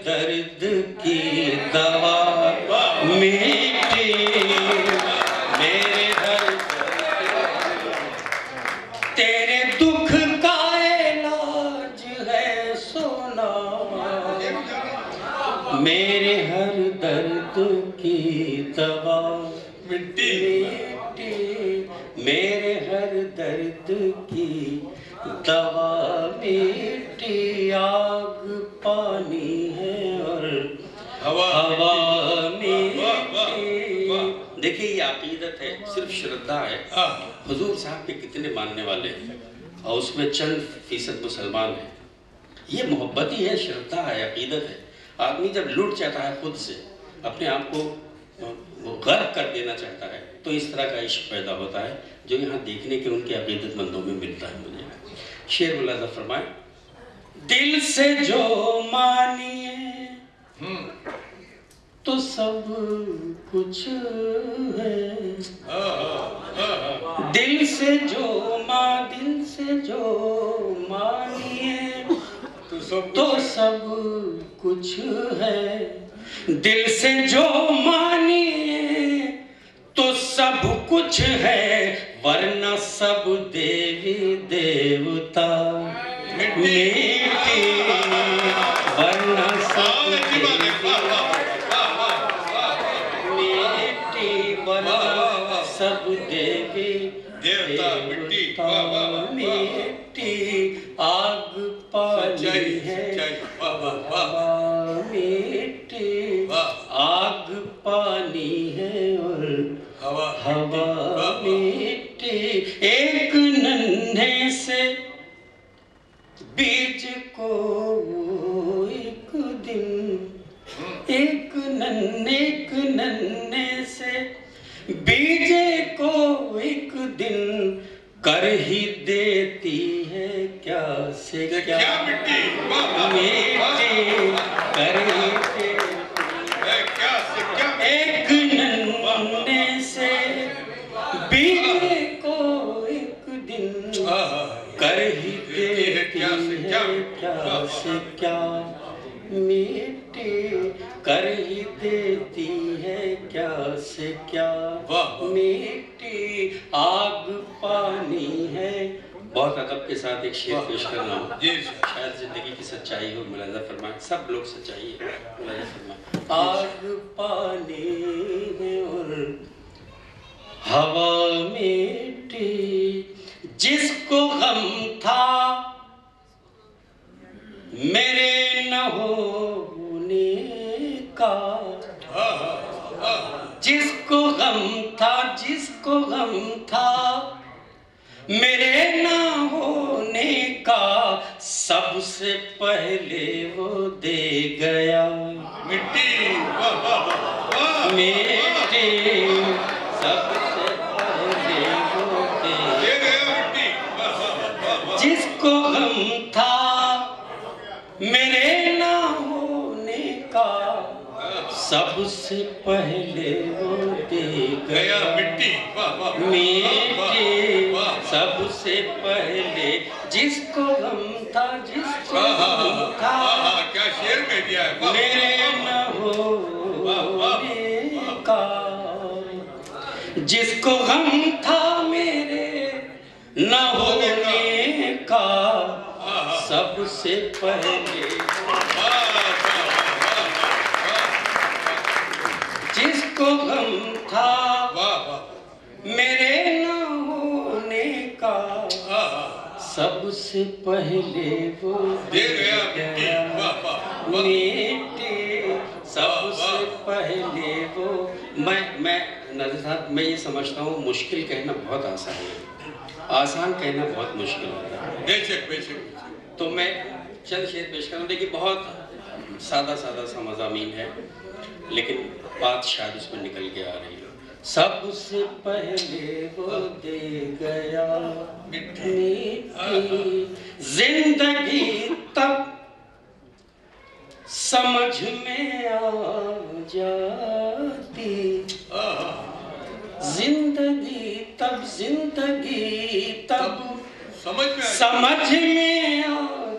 दर्द की दवा मीठी मेरे हर तेरे दुख का इलाज है सोना मेरे हर दर्द की दवा मिट्टी मेरे हर दर्द की दवा मिट्टी आग पानी है और हवा मिट्टी। देखिए ये अकीदत है, सिर्फ श्रद्धा है। हुजूर साहब के कितने मानने वाले हैं और उसमें चंद फीसद मुसलमान हैं। ये मोहब्बत ही है, श्रद्धा है, अकीदत है। आदमी जब लुट जाता है खुद से, अपने आप को गर्क कर देना चाहता है, तो इस तरह का इश्क पैदा होता है जो यहाँ देखने के उनके अकीदतमंदों में मिलता है। मुझे शेर मुलाज़ा फरमाए, दिल से जो मानिए तो सब कुछ है, दिल से जो मानिए तो सब कुछ है, दिल से जो मानिए तो सब कुछ है, वरना सब देवी देवता मिट्टी, वरना सब मिट्टी, वरना सब देवी देवता मिट्टी, आग पानी है मिट्टी, आग पानी है और हवा मिट्टी। एक नन्हे से बीज को एक दिन, एक नन्हे से बीज को एक दिन कर ही देती है क्या से क्या मिट्टी, कर ही क्या से क्या, एक नन्हे से बीज को एक दिन कर ही देती है क्या से क्या मिट्टी, कर ही देती है क्या से क्या मिट्टी, आग पानी है। बहुत अदब के साथ एक शेर पेश करना, शायद जिंदगी की सच्चाई हो। मुलाज़ा फरमाए, सब लोग सच्चाई है। मुलाज़ा फरमाए, आग पानी है और हवा मिट्टी, जिसको गम था मेरे न होने का, जिसको गम था मेरे ना होने का, सबसे पहले वो दे गया मिट्टी, मिट्टी, सबसे पहले वो दे गया मिट्टी, जिसको गम था मेरे ना होने का, सबसे पहले वो दे गया मिट्टी, मिट्टी, सबसे पहले जिसको गम था, जिसको गम था, क्या शेर में दिया है, मेरे न होने का, जिसको गम था मेरे न होने का, सबसे पहले जिसको गम था मेरे न होने का, सबसे पहले वो दे गया मिट्टी, सबसे पहले वो। मैं नज़र साहब, मैं ये समझता हूँ मुश्किल कहना बहुत आसान है, आसान कहना बहुत मुश्किल होता है। बेशक बेशक। तो मैं चंद शेर पेश करूँ। देखिए बहुत सादा सा मज़ामीन है, लेकिन बात शायद उसमें निकल के आ रही है। सबसे पहले वो दे गया मिट्टी, जिंदगी तब समझ में आ जाती, जिंदगी तब समझ में आ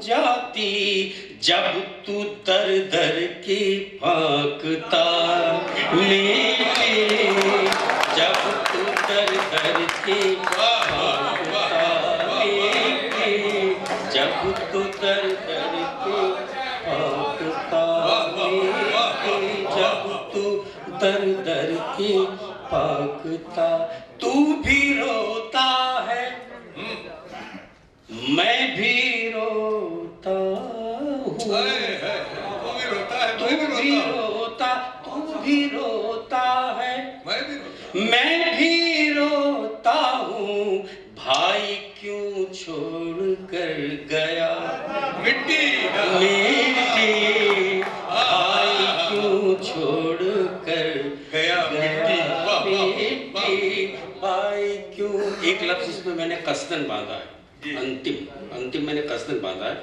जाती, जब तू दर दर की फांकता मीठी, जब तू दर दर की फांकता मीठी, जब तू दर दर की फांकता मीठी, जब तू दर दर की फांकता, तू भी रोता है मैं भी रोता हूँ, तू भी रोता है मैं भी रोता हूँ, भाई क्यों छोड़ कर गया मिट्टी मिट्टी, भाई क्यों छोड़ कर गया मिट्टी, भाई क्यों। एक लफ्ज इसमें मैंने कसदन बांधा है, अंतिम मैंने कसदन बांधा है,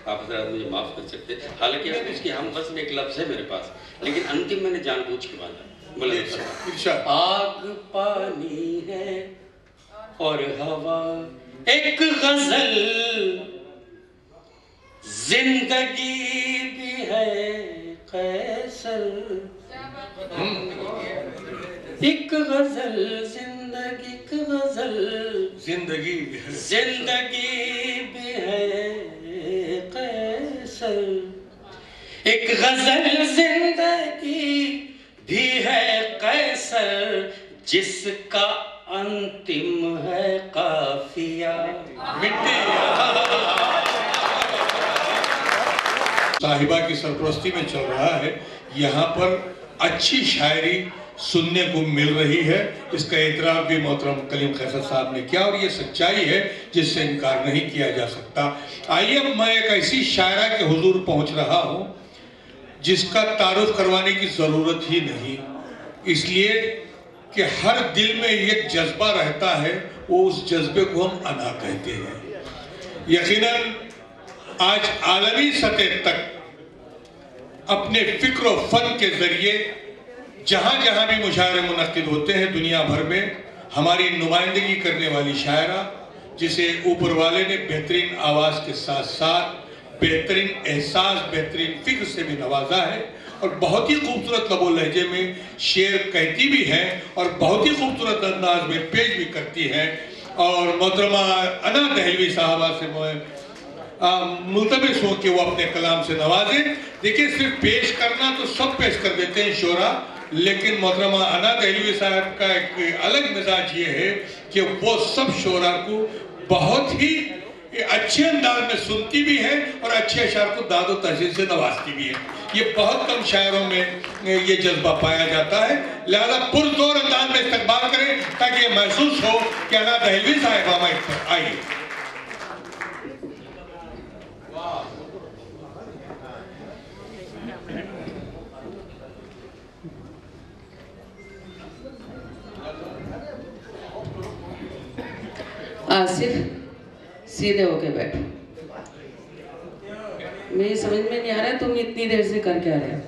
आप जरा मुझे माफ कर सकते हैं, हालांकि उसकी हम बस में एक लफ्ज है मेरे पास, लेकिन अंतिम मैंने जानबूझ के बांधा है। आग पानी है और हवा एक गजल, जिंदगी भी है कैसर, एक गजल जिंदगी, एक गजल जिंदगी भी है कैसर, एक गजल जिंदगी भी है कैसर, जिसका अंतिम है काफिया मिट्टी। साहिबा की सरपरस्ती में चल रहा है, यहाँ पर अच्छी शायरी सुनने को मिल रही है, इसका एतराफ भी मोहतरम कलीम कैसर साहब ने किया और ये सच्चाई है जिससे इनकार नहीं किया जा सकता। आइए अब मैं एक ऐसी शायरा के हुजूर पहुंच रहा हूं जिसका तारुफ करवाने की जरूरत ही नहीं, इसलिए कि हर दिल में एक जज्बा रहता है, वो उस जज्बे को हम अना कहते हैं। यकीनन आज आलमी सतह तक अपने फिक्र और फन के जरिए जहां जहां भी मुशायरे मुनक्किद होते हैं दुनिया भर में, हमारी नुमाइंदगी करने वाली शायरा जिसे ऊपर वाले ने बेहतरीन आवाज के साथ साथ बेहतरीन एहसास, बेहतरीन फिक्र से भी नवाजा है और बहुत ही खूबसूरत लबो लहजे में शेर कहती भी है और बहुत ही खूबसूरत अंदाज में पेश भी करती है। और मोहतरमा अना दहलवी साहबा से मैं मुल्तमिस हूँ कि वो अपने कलाम से नवाजे। देखिए, सिर्फ पेश करना तो सब पेश कर देते हैं शोरा, लेकिन मोहतरमा अना दहलवी साहब का एक अलग मिजाज ये है कि वो सब शोरा को बहुत ही अच्छे अंदाज में सुनती भी है और अच्छे अशार को दाद और तहसीन से नवाजती भी है। ये बहुत कम शायरों में ये जज्बा पाया जाता है, लिहाजा पुरजोर अंदाज में इस्तकबाल करें ताकि ये महसूस हो कि अना दहलवी साहिबा आइए। आसिफ, सीधे होके बैठो। मुझे समझ में नहीं आ रहा तुम इतनी देर से कर क्या रहे हो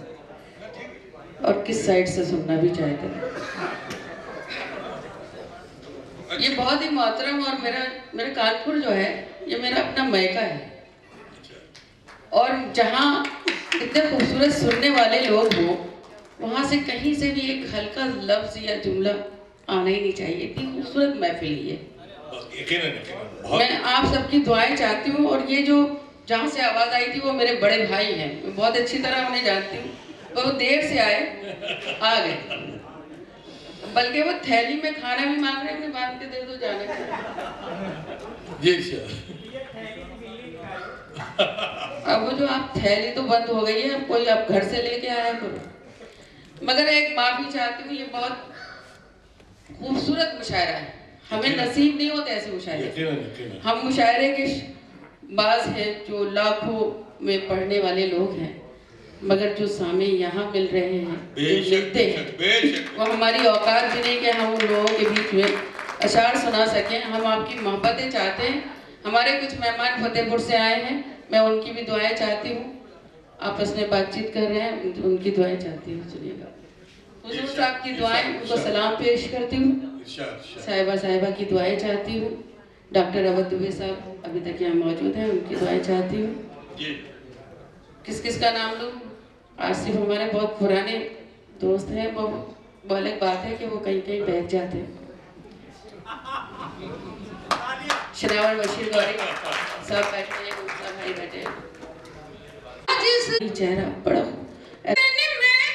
और किस साइड से सुनना भी चाहते हो। ये बहुत ही मोहतरम और मेरा कानपुर जो है ये मेरा अपना मैका है और जहाँ इतने खूबसूरत सुनने वाले लोग हों वहाँ से कहीं से भी एक हल्का लफ्ज या जुमला आना ही नहीं चाहिए। इतनी खूबसूरत महफिल है। मैं आप सबकी दुआएं चाहती हूँ और ये जो जहाँ से आवाज़ आई थी वो मेरे बड़े भाई हैं, मैं बहुत अच्छी तरह उन्हें जानती हूँ। वो देर से आए, आ गए, बल्कि वो थैली में खाना भी मांग रहे हैं, बांध के दे दो जाने का। अब वो जो आप थैली तो बंद हो गई है, अब कोई आप घर से लेके आया करो। मगर एक माफी चाहती हूँ, ये बहुत खूबसूरत मुशायरा है, हमें नसीब नहीं होते ऐसे मुशायरे। हम मुशायरे के बाज हैं जो लाखों में पढ़ने वाले लोग हैं, मगर जो सामे यहाँ मिल रहे हैं, जो मिलते हैं, वो हमारी औकात भी नहीं कि हम उन लोगों के बीच में अशार सुना सकें। हम आपकी मोहब्बतें चाहते हैं। हमारे कुछ मेहमान फतेहपुर से आए हैं, मैं उनकी भी दुआएं चाहती हूँ। आपस में बातचीत कर रहे हैं, उनकी दुआएं चाहती हूँ। सुनिएगा, हुजूर साहब की दुआएं, उनको सलाम पेश करती हूँ। साहिबा की दुआएं चाहती हूँ। डॉक्टर अवध दुबे साहब अभी तक यहाँ मौजूद हैं, उनकी दुआएं चाहती हूँ। किस किस का नाम लूं? आसिफ हमारे बहुत पुराने दोस्त हैं, वो अलग बात है कि वो कहीं कहीं बैठ जाते हैं। शनावर बशीर गौरी सब बैठे हैं, सब भाई बैठे हैं। चेहरा बड़ा मैं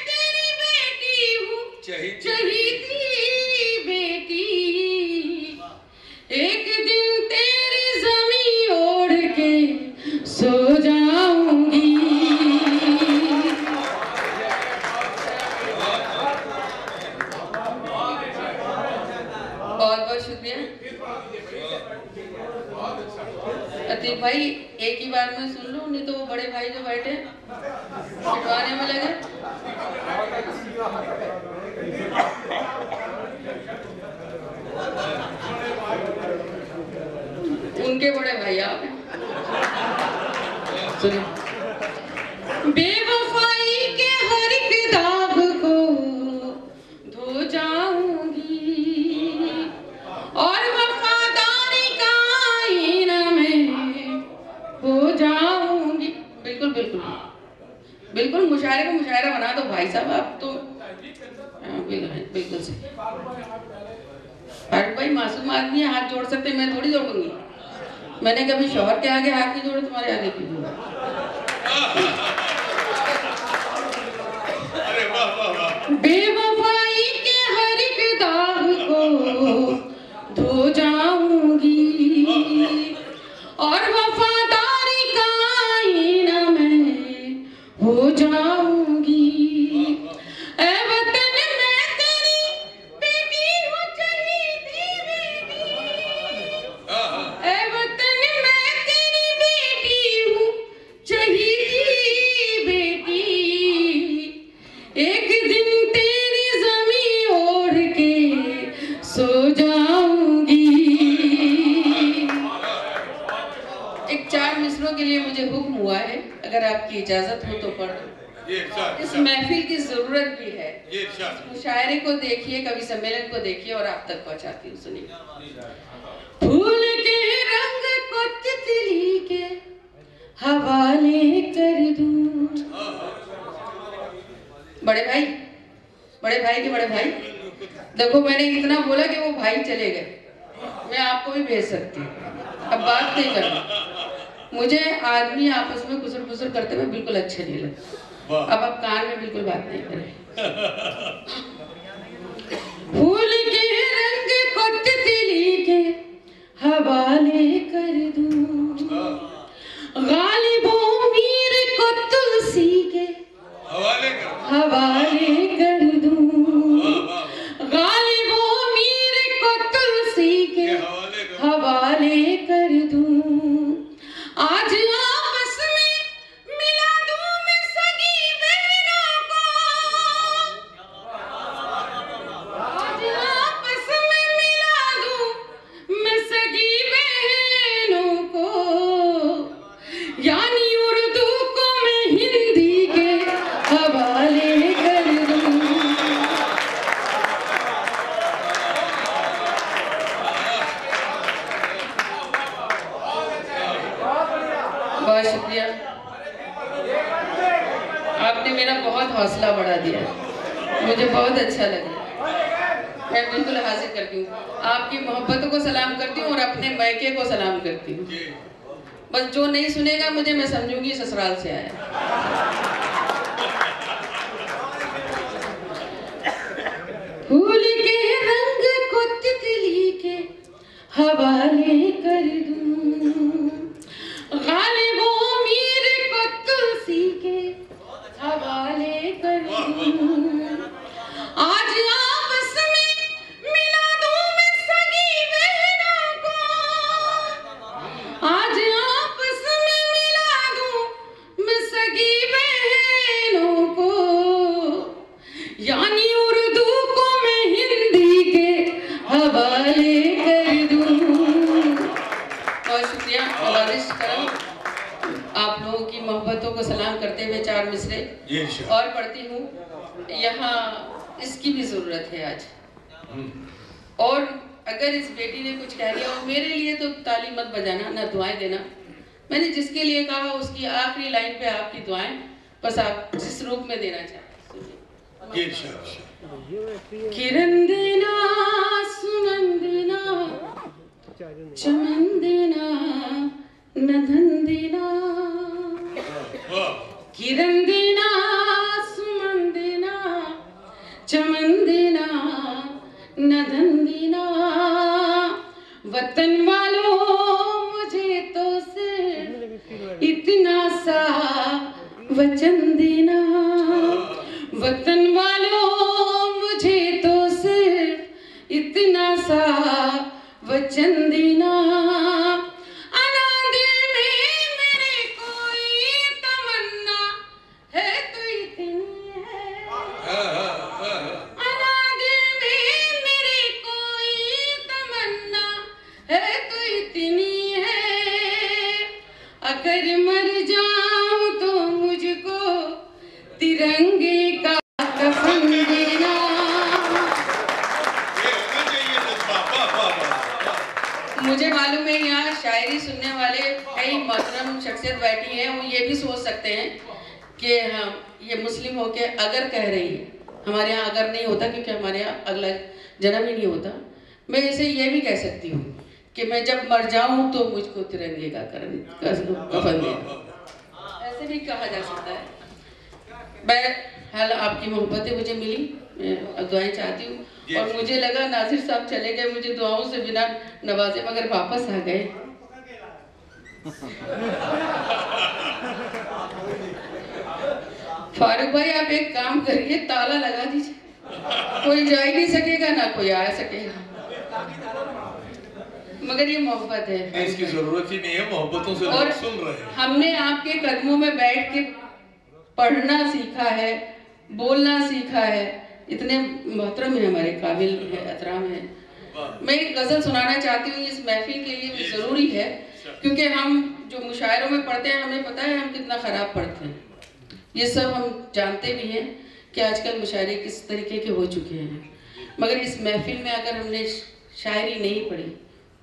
तेरी बेटी हूँ, चहीती बेटी, एक दिन तेरी ज़मीं ओढ़ के सो जाऊंगी। बहुत बहुत शुक्रिया अतीक भाई, एक ही बार में सुन लो, नहीं तो वो बड़े भाई जो बैठे पिटवाने में लगे। उनके बड़े भाई आप हैं। सुनिए, बेवफाई के हर एक दाग को धो जाऊंगी और वफादारी का आईना में हो जाऊंगी। बिल्कुल बिल्कुल बिल्कुल, मुशायरे को मुशायरा बना दो भाई साहब आप तो। बिल्कुल सही। फारूक भाई मासूम आदमी है, हाथ जोड़ सकते, मैं थोड़ी जोड़ूंगी। मैंने कभी शौहर के आगे हाथ नहीं जोड़े, तुम्हारे आगे क्यों जोड़ा? बेवफाई के हर एक दाग को धो जाऊंगी और वफादारी का आईना में हो जाऊंगी। ऐ वतन मैं तेरी बेटी हूँ, चहीती बेटी, ऐ वतन मैं तेरी बेटी हूँ, चहीती बेटी, एक दिन तेरी ज़मीं ओढ़ के सो जाऊंगी। एक 4 मिसरों के लिए मुझे हुक्म हुआ है, अगर आपकी इजाजत हो तो पढ़ दो। इस महफिल की जरूरत भी है। मुशायरे को देखिए, कवि सम्मेलन को देखिए और आप तक पहुंचाती हूँ। सुनिए। फूल के रंग को तितली के हवाले कर दूं। बड़े भाई के बड़े भाई, देखो मैंने इतना बोला कि वो भाई चले गए, मैं आपको भी भेज सकती हूँ, अब बात नहीं करना। मुझे आदमी आपस में कुसर फुसर करते हुए बिल्कुल अच्छे नहीं लगते। अब आप कान में बिल्कुल बात नहीं करें। फूल के रंग को तितली के हवाले कर दूं, गालिबों मीर को तुलसी के हवाले कर दूं, गालिबों मीर को तुलसी के हवाले कर दूं। आज आपस में मिला दूं मैं सगी बहनों को, आज आपस में मिला दूं मैं सगी बहनों को, यानी उर्दू को मैं हिंदी के हवाले कर दूं। बहुत शुक्रिया, आपने मेरा बहुत हौसला बढ़ा दिया, मुझे बहुत अच्छा लगा। मैं बिल्कुल हाजिर करती हूँ, आपकी मोहब्बतों को सलाम करती हूँ और अपने मैके को सलाम करती हूँ। बस जो नहीं सुनेगा मुझे, मैं समझूंगी ससुराल से आया। फूल के रंग को तितली के हवाले कर दूं, गालिबों मीर को तुलसी के हवाले कर दूं। आज आपस में मिला दूं मैं सगी बहनों को, आज आपस में मिला दूं मैं सगी बहनों को, यानी उर्दू को मैं हिंदी के हवाले कर दूं। बहुत शुक्रिया। आवाज़ करम, आप लोगों की मोहब्बतों को सलाम करते हुए 4 मिसरे और पढ़ती हूँ। यहाँ इसकी भी जरूरत है आज, और अगर इस बेटी ने कुछ कह दिया, और मेरे लिए तो ताली मत बजाना, ना दुआएं देना, मैंने जिसके लिए कहा उसकी आखिरी लाइन पे आपकी दुआएं, बस आप जिस रूप में देना चाहते हैं। किरण देना, सुमन देना, चमन देना, नधन देना। किरण देना, सुमन देना, चमन देना, नधन देना। वतन वालों मुझे तो सिर्फ इतना सा वचन देना। वतन वालों मुझे तो सिर्फ इतना सा वचन देना। अगर मर जाऊं तो मुझको तिरंगे का कफन देना। मुझे मालूम है यहाँ शायरी सुनने वाले कई मोहतरम शख्सियत बैठी हैं, वो ये भी सोच सकते हैं कि हम ये मुस्लिम होके अगर कह रही है। हमारे यहाँ अगर नहीं होता क्योंकि हमारे यहाँ अगला जन्म ही नहीं होता। मैं इसे ये भी कह सकती हूँ कि मैं जब मर जाऊं तो मुझको तिरंगे का कफन देना, ऐसे भी कहा जा सकता है। बहरहाल आपकी मोहब्बतें मुझे मिली, मैं दुआएं चाहती हूँ। और मुझे लगा नासिर साहब चले गए, मुझे दुआओं से बिना नवाजे, मगर वापस आ गए। फारूक भाई आप एक काम करिए, ताला लगा दीजिए, कोई जा ही नहीं सकेगा ना कोई आ सकेगा। मगर ये मोहब्बत है, इसकी जरूरत ही नहीं है, मोहब्बतों से लोग सुन रहे हैं। हमने आपके कदमों में बैठ के पढ़ना सीखा है, बोलना सीखा है। इतने मोहतरम है, हमारे काबिल है, एहतराम है। मैं एक गजल सुनाना चाहती हूँ, इस महफिल के लिए भी जरूरी है, क्योंकि हम जो मुशायरों में पढ़ते हैं हमें पता है हम कितना खराब पढ़ते हैं। ये सब हम जानते भी हैं कि आजकल मुशायरे किस तरीके के हो चुके हैं। मगर इस महफिल में अगर हमने शायरी नहीं पढ़ी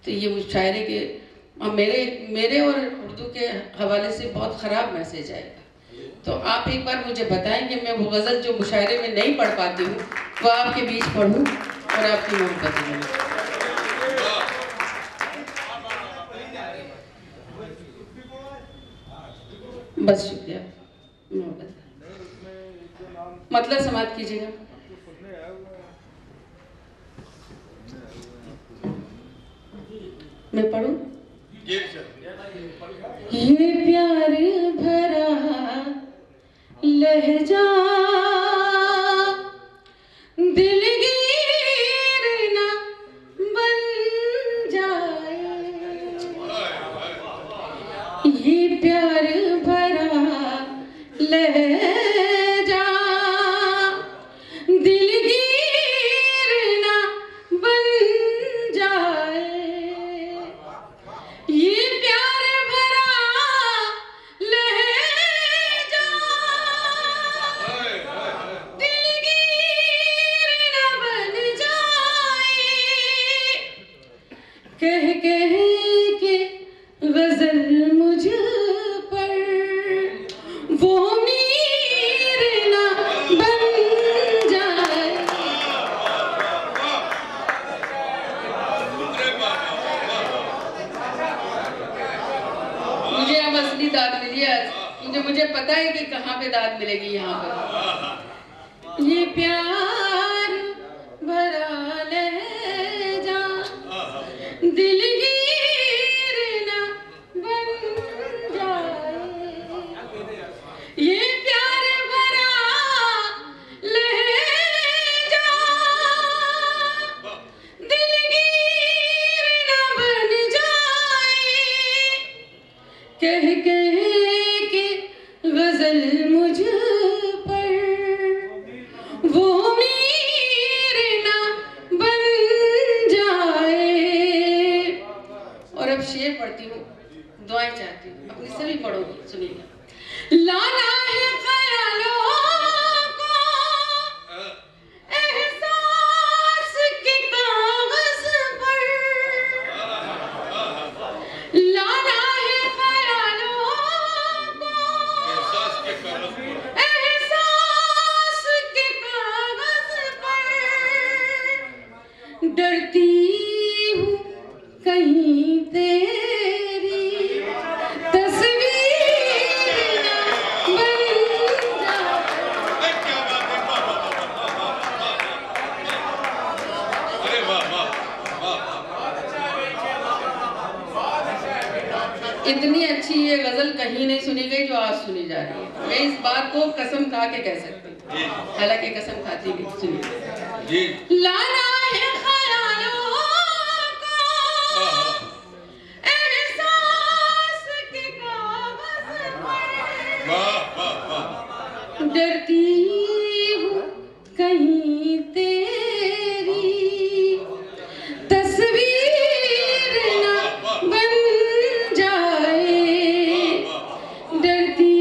तो ये मुशायरे के मेरे और उर्दू के हवाले से बहुत ख़राब मैसेज आएगा। तो आप एक बार मुझे बताएं कि मैं वो गज़ल जो मुशायरे में नहीं पढ़ पाती हूँ वो आपके बीच पढ़ूँ और आपकी मोहब्बत में। बस शुक्रिया। मोहब्बत मतलब समाप्त कीजिएगा। मैं पढ़ूं? ये प्यार भरा लहजा दिलगीर ना बन जाए। ये प्यार भरा लहजा दिलगीर ना बन जाए। ये प्यार भरा लहजा दिलगीर ना बन जाए। कह कह के गजल मुझ पर वो मीर ना बन जाए। मुझे अब असली दाद मिली है, मुझे पता है कि कहाँ पे दाद मिलेगी। यहाँ पर ये प्यार भरा लहजा दिलगीर ना बन जाए। ये प्यार भरा लहजा दिलगीर ना बन जाए। कह कह के गजल मुझ पर वो इतनी अच्छी ये गजल कहीं नहीं सुनी गई जो आज सुनी जा रही है। मैं इस बात को कसम खा के कह सकती हूँ, हालांकि कसम खाती भी सुनी। लाना है ख्यालों को एहसास के कागज पर, डरती हूँ कहीं तेरी तस्वीर ना बन जाए, डरती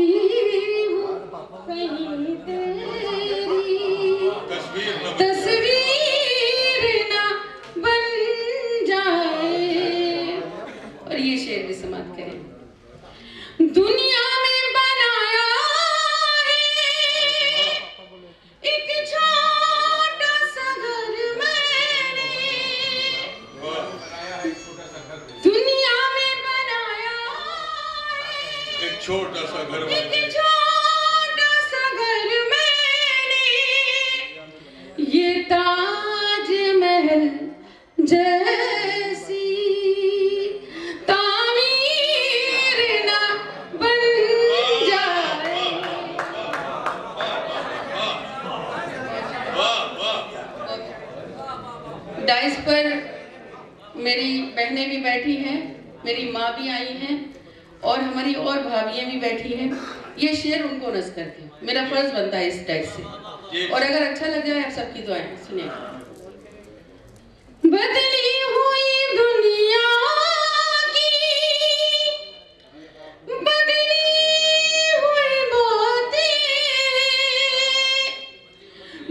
हूँ कहीं तेरी तस्वीर ना बन जाए। और ये शेर भी समाप्त करें। दुनिया में बनाया है एक छोटा सा घर मैंने, दुनिया में बनाया एक छोटा सा घर एक छोटा सा घर मैंने, ये ताजमहल जैसी तामीर ना बन जाए। डाइस पर मेरी बहनें भी बैठी हैं, मेरी माँ भी आई हैं और हमारी और भाभियाँ भी बैठी हैं। ये शेर उनको नज़ करती हूँ, मेरा फर्ज बनता है इस डाइस से। और अगर अच्छा लग जाए आप सबकी दुआएं सुनिए। बदली हुई दुनिया की बदली हुई बातें,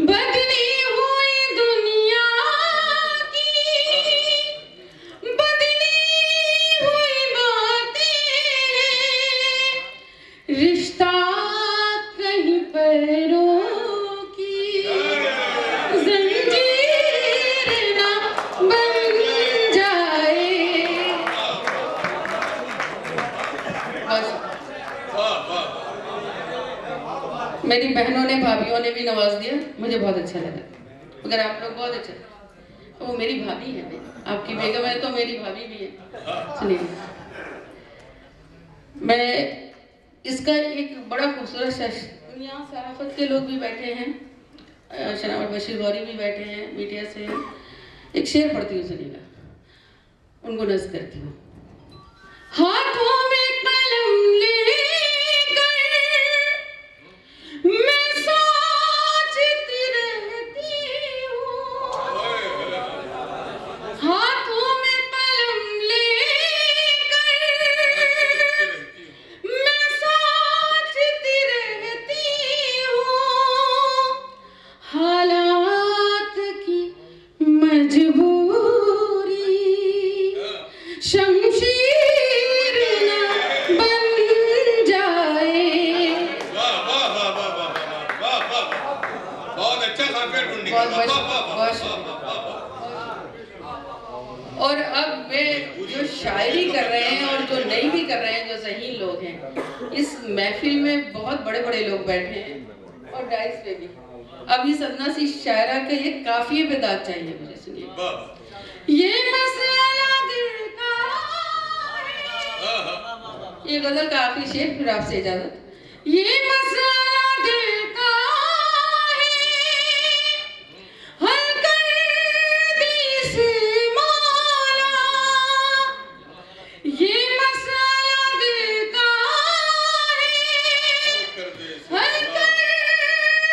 बदली हुई दुनिया की बदली हुई बातें, रिश्ता कहीं पैरों की जंजीर ना बन जाए। मेरी बहनों ने भाभीओं ने भी नवाज दिया, मुझे बहुत अच्छा लगा। अगर आप लोग बहुत अच्छा, तो वो मेरी भाभी है, आपकी बेगम है तो मेरी भाभी भी है। सुनिए, मैं इसका एक बड़ा खूबसूरत शेर, यहाँ सहाफत के लोग भी बैठे हैं, शनावत बशीर गौरी भी बैठे हैं, मीडिया से हैं। एक शेर पढ़ती हूँ, सुनिएगा, उनको नज़ करती हूँ। हाथों में कलम लेकर मैं सोचती रहती हूँ, हाथों में कलम लेकर मैं सोचती रहती हूँ, हालात की मजबूरी शमशीर ना बन जाए। बहुत अच्छा और अब वे जो शायरी कर रहे हैं और जो नहीं भी कर रहे हैं, जो सही लोग हैं, इस महफिल में बहुत बड़े बड़े लोग बैठे हैं और डाइस पे भी। अब इस अदना सी शायरा के ये काफिये पे दाद चाहिए मुझे, सुनिए। ये मसला दिल का है, ये गजल का आखिरी शेर, फिर आपसे इजाजत। ये मसला दिल का है, हल कर दी से मौला, ये मसला दिल का है, हल कर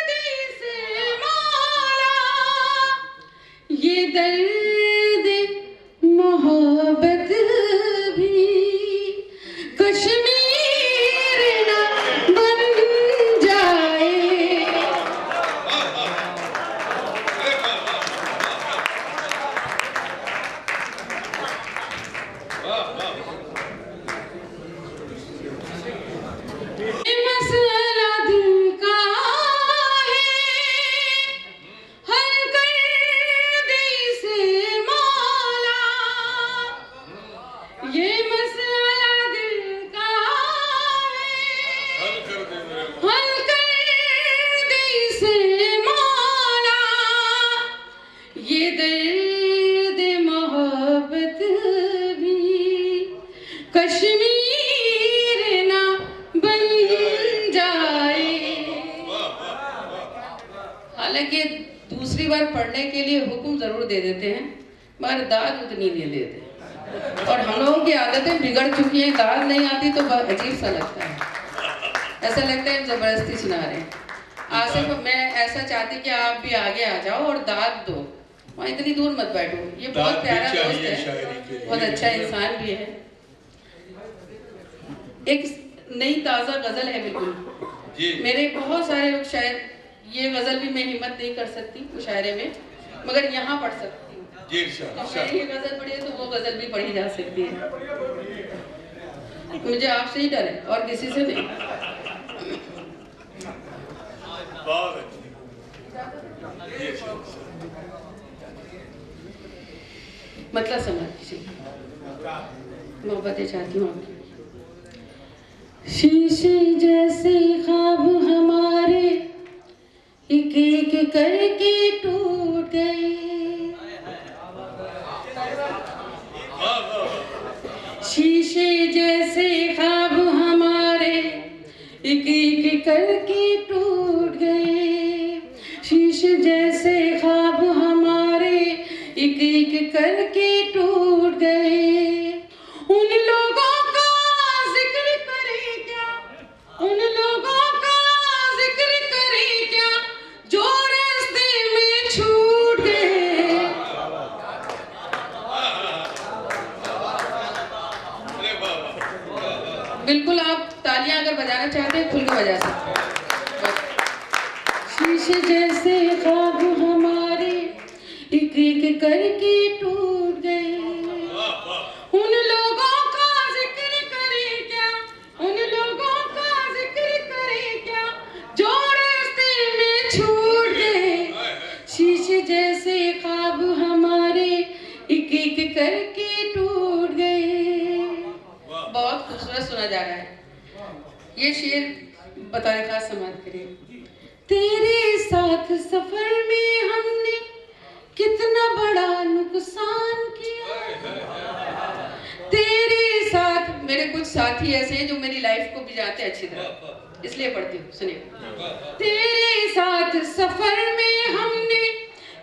दी से मौला, ये दर्द मोहब्बत भी कश्मीर ना बन जाए। ये मसला दिल का है, हल कर दी से हालांकि दूसरी बार पढ़ने के लिए हुक्म जरूर दे देते हैं, मगर दाद उतनी नहीं देते। और हम लोगों की आदतें बिगड़ चुकी हैं, दाद नहीं आती तो अजीब सा लगता है, ऐसा लगता है जबरदस्ती सुना रहे हैं। आसिफ, मैं ऐसा चाहती कि आप भी आगे आ जाओ और दाद दो, वहाँ इतनी दूर मत बैठो। ये बहुत प्यारा दोस्त है, बहुत अच्छा इंसान भी है। एक नई ताज़ा गजल है बिल्कुल। मेरे बहुत सारे लोग शायद ये गजल भी मैं हिम्मत नहीं कर सकती मुशायरे में, मगर यहाँ पढ़ सकती हूँ। तो मेरी ये गजल पढ़ी है तो वो गजल भी पढ़ी जा सकती है। मुझे आपसे ही डर है और किसी से नहीं। मतलब समझ किसी मोहब्बतें चाहती हूँ आपकी। शीशे जैसे ख्वाब हमारे एक एक करके टूट गए, शीशे जैसे ख्वाब हमारे एक एक करके टूट गए, शीशे जैसे ख्वाब हमारे एक एक करके टूट गए। उन लोगों का जिक्र करें क्या, उन लोगों का जिक्र करें क्या जो रास्ते में छूट गए। बिल्कुल, आप तालियां अगर बजाना चाहते हैं खुल के बजा सकते हैं। शीशे जैसे ख्वाब हमारे एक एक करके टूट गए। उन लोगों का जिक्र करें क्या, उन लोगों का जिक्र करें क्या जो रास्ते में छूट गए। शीशे जैसे ख्वाब हमारे एक एक करके टूट गए। बहुत खूबसूरत सुना जा रहा है ये शेर। बताए खास समाप्त करिए। तेरे साथ सफर में हमने कितना बड़ा नुकसान किया, तेरे साथ। मेरे कुछ साथी ऐसे हैं जो मेरी लाइफ को भी जानते हैं अच्छी तरह, इसलिए पढ़ती हूँ, सुनिए। तेरे साथ सफर में हमने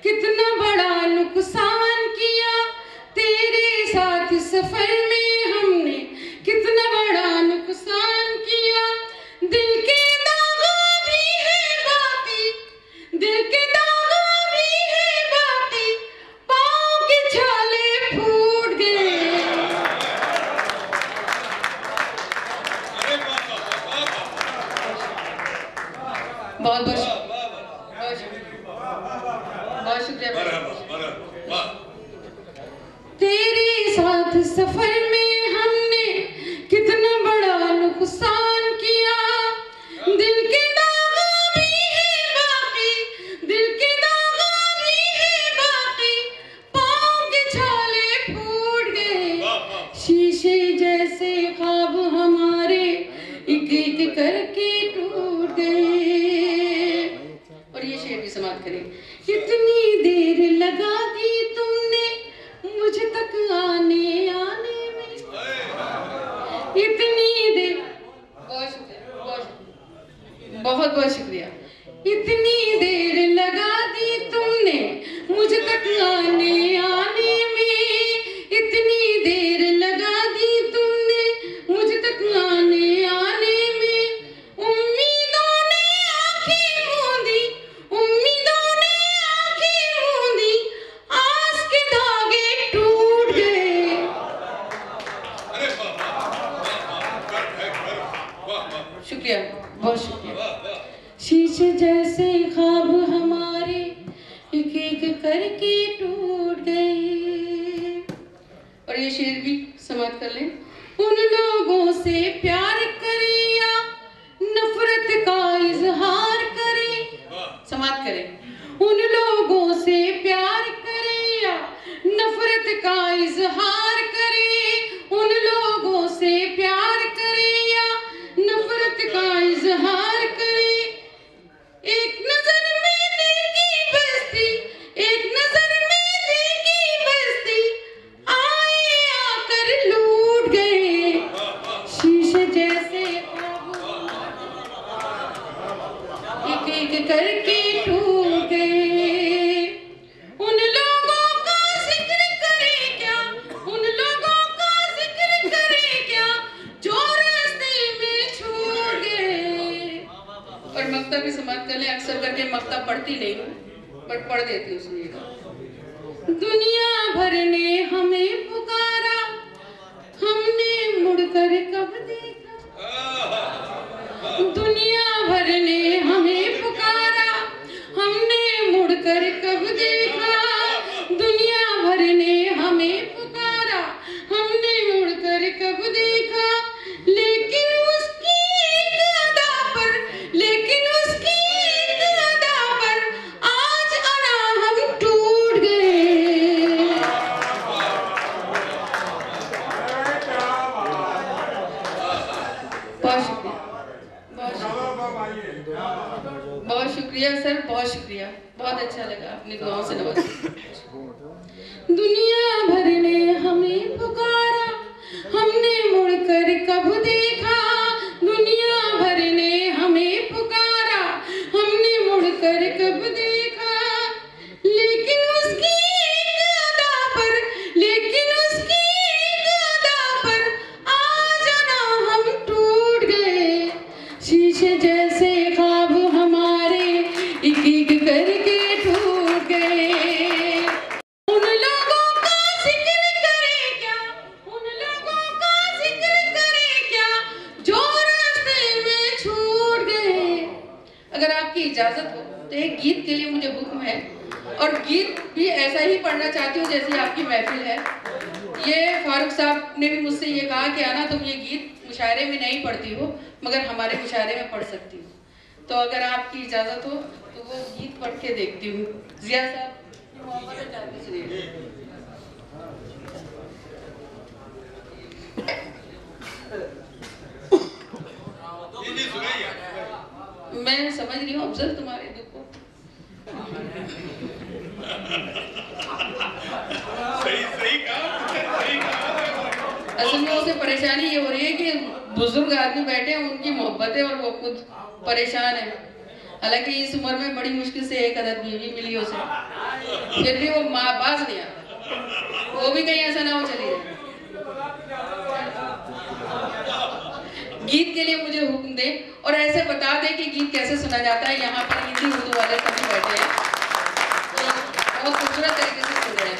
कितना बड़ा नुकसान किया, तेरे साथ सफर में हमने कितना बड़ा नुकसान किया। दिल के दागा भी है बाकी, दिल के दागा भी है बाकी, पाँव के छाले फूट गए। बहुत बहुत शुक्रिया। तेरे साथ सफर में हमने कितना बड़ा नुकसान किया, दिल के दागा भी है बाकी, दिल के दागा भी है बाकी, पाँव के छाले फूट गए। शीशे जैसे ख्वाब हमारे एक एक करके टूट गए। और ये शेर भी समाप्त करें। इतनी देर लगा दी तुमने मुझ तक आने आने में, इतनी देर। बहुत बहुत शुक्रिया। इतनी देर लगा दी तुमने मुझ तक आने आने में, इतनी देर लगा दी तुमने मुझ तक आने आने में। उम्मीदों ने आंखें मूंदी, उम्मीदों ने आंखें मूंदी, आस के धागे टूट गए। शुक्रिया, बहुत शुक्रिया। शीशे जैसे ख्वाब हमारे एक एक करके टूट गए। और ये शेर भी समाप्त कर लें। उन लोगों से प्यार करें या नफरत का इजहार करें, समाप्त करें। उन लोगों से प्यार करें या नफरत का इजहार करें, उन लोगों से प्यार करें या नफरत का इजहार करें। एक नजर में दिल की बस्ती, एक नजर में दिल की बस्ती, आए आकर लूट गए। शीशे जैसे ख्वाब एक एक करके टूट गए। पढ़ती नहीं हूँ, बट पढ़ देती हूँ, सुनिएगा। दुनिया भर ने हमें पुकारा, हमने मुड़कर कब देखा। दुनिया भर ने हमें पुकारा, हमने मुड़कर कब देखा। दुनिया भर ने हमें पुकारा, हमने मुड़कर कब देखा। लेकिन उसकी एक अदा पर, लेकिन उसकी एक अदा पर आज अना हम टूट गए। बहुत शुक्रिया, बहुत शुक्रिया सर, बहुत शुक्रिया, बहुत अच्छा लगा, अपनी दुआओं से नवाजा। दुनिया भर ने हमें पुकारा, हमने मुड़कर कब देखा। दुनिया भर ने हमें पुकारा, हमने मुड़कर कब देखा। लेकिन उसकी एक अदा पर, लेकिन उसकी एक अदा पर आज ना हम टूट गए। शीशे जैसे ख्वाब हमारे एक एक करके टूट गए। उन लोगों का जिक्र करे क्या, उन लोगों का जिक्र करे क्या जो रास्ते में छूट गए। अगर आपकी इजाजत हो तो एक गीत के लिए मुझे हुक्म है, और गीत भी ऐसा ही पढ़ना चाहती हूँ जैसी आपकी महफिल है। ये फारूक साहब ने भी मुझसे ये कहा कि आना तुम ये गीत मुशायरे में नहीं पढ़ती हो, मगर हमारे मुशायरे में पढ़ सकती हो। तो अगर आपकी इजाजत हो तो वो गीत पढ़ के देखती हूँ। जिया साहब मोहम्मद चाहते सुनिए। मैं समझ रही हूँ अफजल तुम्हारे दुख को। सही कहा। असल में उसे परेशानी ये हो रही है कि बुजुर्ग आदमी बैठे हैं, उनकी मोहब्बत है और वो खुद परेशान है। हालांकि इस उम्र में बड़ी मुश्किल से एक अदद बीवी मिली उसे, फिर भी वो माँ बाज नहीं आता। वो भी कहीं ऐसा ना हो चली जाए। गीत के लिए मुझे हुक्म दे और ऐसे बता दे कि गीत कैसे सुना जाता है। यहाँ पर हिंदी उर्दू वाले सभी बैठे हैं, तो बहुत खूबसूरत तरीके से सुन रहे हैं।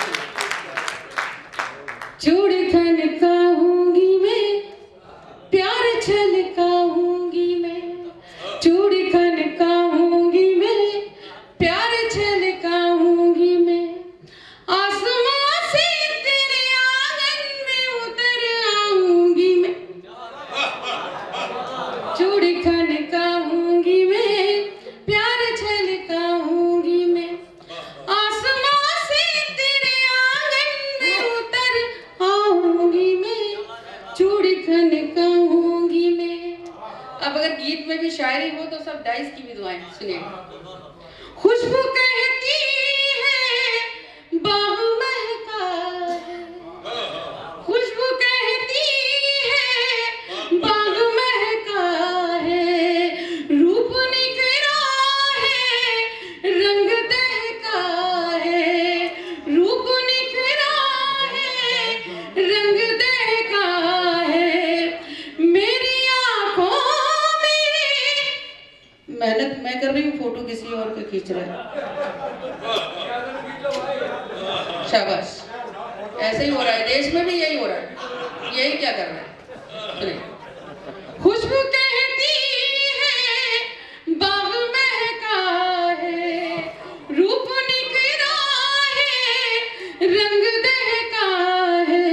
चूड़ी खनकाऊंगी मैं, प्यार छलकाऊंगी मैं। चूड़ी खनकाऊंगी मैं, प्यार छलकाऊंगी मैं। आसमां से तेरे आंगन में उतर आऊंगी मैं। चूड़ी खनकाऊंगी मैं, प्यार छलकाऊंगी मैं। आसमां से तेरे आंगन में उतर आऊंगी मैं। चूड़ी खनकाऊंगी मैं। अब अगर गीत में भी शायरी हो तो सब डाइस की भी दुआएं सुनिए। खुशबू कहती है बाग महका है, खुशबू कहती है बाग महका है। रूप निखरा है, रंग दहका है। रूप निखरा है, रंग दहका है। मेरी आंखों में मेहनत मैं कर रही हूँ, फोटो किसी और को खींच रहा है। शाबाश, ऐसे ही हो रहा है, देश में भी यही हो रहा है। यही क्या कर रहा है सुनिए। खुशबू कहती है बाग महका है। रूप निखरा है, रंग दहका है।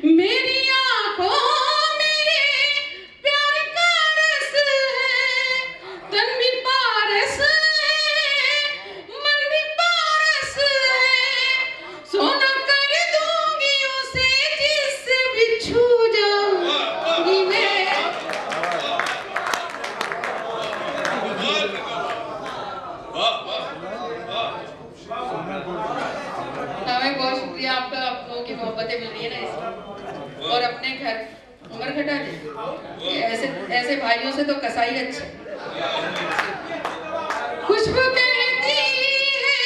मेरी आंखों में प्यार का रस है, तन भी पारस है, मन भी पारस है। सोना कर दूंगी उसे जिससे भी छू जाऊंगी मैं। हमें बहुत शुक्रिया आपका, आप लोगों की मोहब्बतें मिल रही है ना इसमें। और अपने घर उम्र घटा दे, ऐसे भाइयों से तो कसाई अच्छी। खुशबू कहती है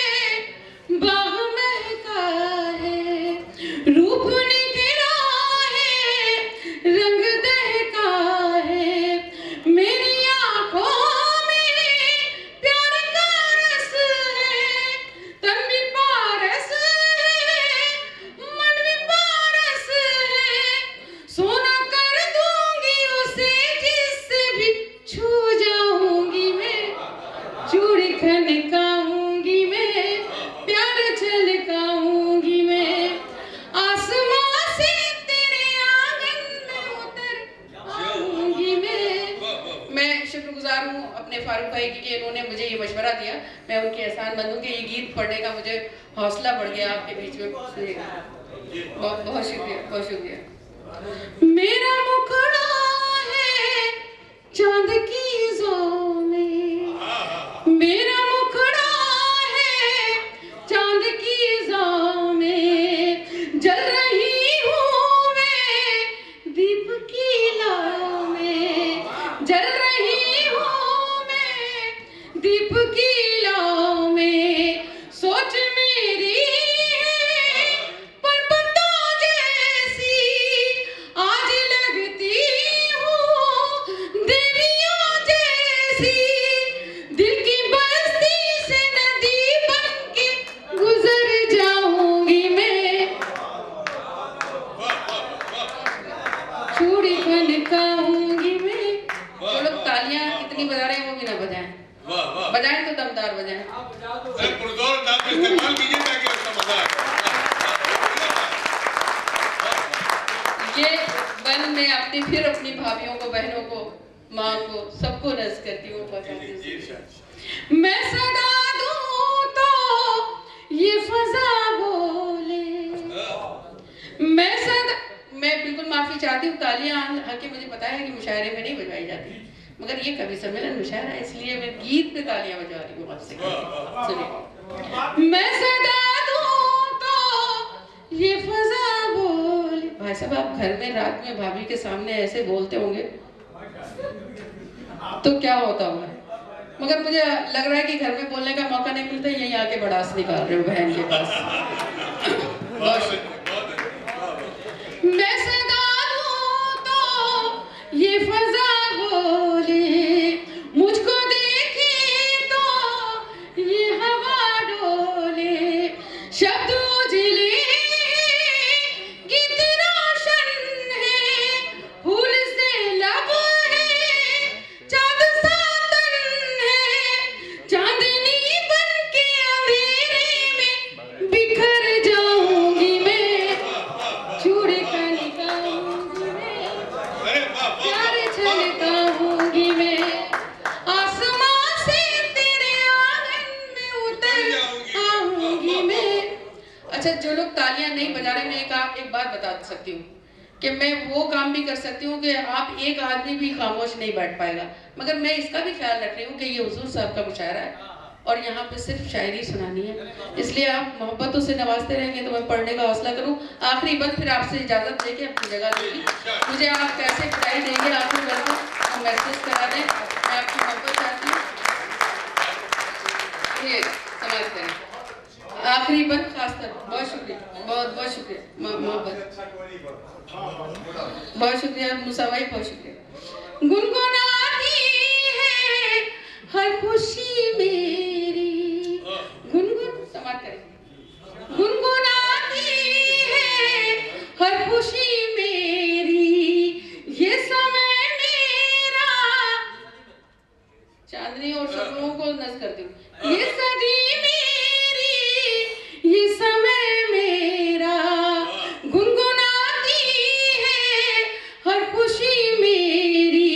बाग महका है। रूप निखरा है, रंग दहका है। मेरी आंखों में प्यार का रस मैं उनकी एहसान मंद हूँ कि ये गीत पढ़ने का मुझे हौसला बढ़ गया आपके बीच में सुनिएगा। बहुत बहुत शुक्रिया, बहुत शुक्रिया। मेरा मुखड़ा है चांद की ज़ों में, मेरा मुखड़ा है चांद की ज़ों में, जल रही हूँ मैं दीप की लौ में, जल रही हूँ मैं दीप की लौ में। सोच मेरी है पर्वतों जैसी, आज लगती हूँ देवियों जैसी, दिल की बस्ती से नदी बन के गुजर जाऊंगी मैं, चूड़ी बनकाऊंगी मैं। जो लोग तालियां कितनी बजा रहे हैं वो भी ना बजाएं, बजाएं तो दमदार बजाएं। पुरजोर अंदाज में इस्तेमाल कीजिए ताकि उसका मजा आए। ये बन मैं अपनी फिर अपनी भाभियों को, बहनों को, माँ को, सबको नज़ करती हूँ। मैं सदा दूँ तो ये फजा बोले, मैं सदा, मैं बिल्कुल माफी चाहती हूँ। तालियां हालांकि मुझे पता है कि मुशायरे में नहीं बजवाई जाती, मगर ये कवि सम्मेलन मुशायरा है, इसलिए मैं गीत पे तालियां बजवा रही हूँ आपसे। सुनिए। मैं सदा दूँ तो ये फजा बोले। भाई साहब, आप घर में रात में भाभी के सामने ऐसे बोलते होंगे तो क्या होता होगा, मगर मुझे लग रहा है कि घर में बोलने का मौका नहीं मिलता, यहीं आके बड़ास निकाल रहे हो बहन के पास। मैं सदा दूँ तो ये फजा बोले, मुझको देखे तो ये हवा डोले, शब्द उजले गीत रोशन है, फूल से लब है, चाँद सा तन है, चांदनी बन के अंधेरे में बिखर जाऊंगी मैं, चूड़ी खनकाऊंगी मैं, प्यार छलकाऊंगी मैं, आसमां से तेरे आंगन में उतर आऊंगी मैं। अच्छा, जो लोग तालियां नहीं बजा रहे, मैं एक बात बता सकती हूँ कि मैं वो काम भी कर सकती हूँ कि आप एक आदमी भी खामोश नहीं बैठ पाएगा, मगर मैं इसका भी ख्याल रख रही हूँ कि ये हुजूर साहब का मुशायरा है और यहाँ पे सिर्फ शायरी सुनानी है, इसलिए आप मोहब्बतों से नवाजते रहेंगे तो मैं पढ़ने का हौसला करूँ। आखिरी बंद फिर आपसे इजाजत लेके अपनी जगह दूंगी। मुझे आप कैसे विदाई देंगे आखिरी बंद को मैसेज करा दें, मैं आपकी मोहब्बत चाहती हूँ। ये समाज करें आखिरी बंद खासकर। बहुत शुक्रिया, बहुत बहुत शुक्रिया मोहब्बत, बहुत शुक्रिया मूसा भाई, बहुत शुक्रिया। गुनगुनाती है हर खुशी मेरी, गुनगुन समाज करें, गुनगुनाती है हर खुशी मेरी, ये समय मेरा, चांदनी और सब लोगों को नज़ करती हूँ, ये सदी मेरी, ये समय मेरा, गुनगुनाती है हर खुशी मेरी,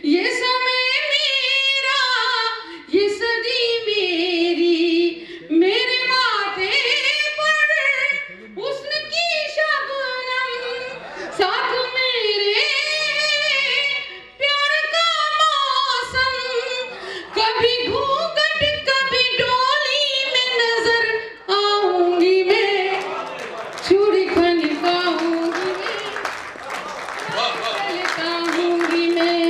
ये समय मेरा, ये सदी मेरी, मेरे माथे पर हुस्न की शबनम, साथ मेरे प्यार का मौसम, कभी घूंघट कभी डोली में नजर आऊंगी मैं, चूड़ी खनकाऊंगी मैं, ललकाऊंगी मैं,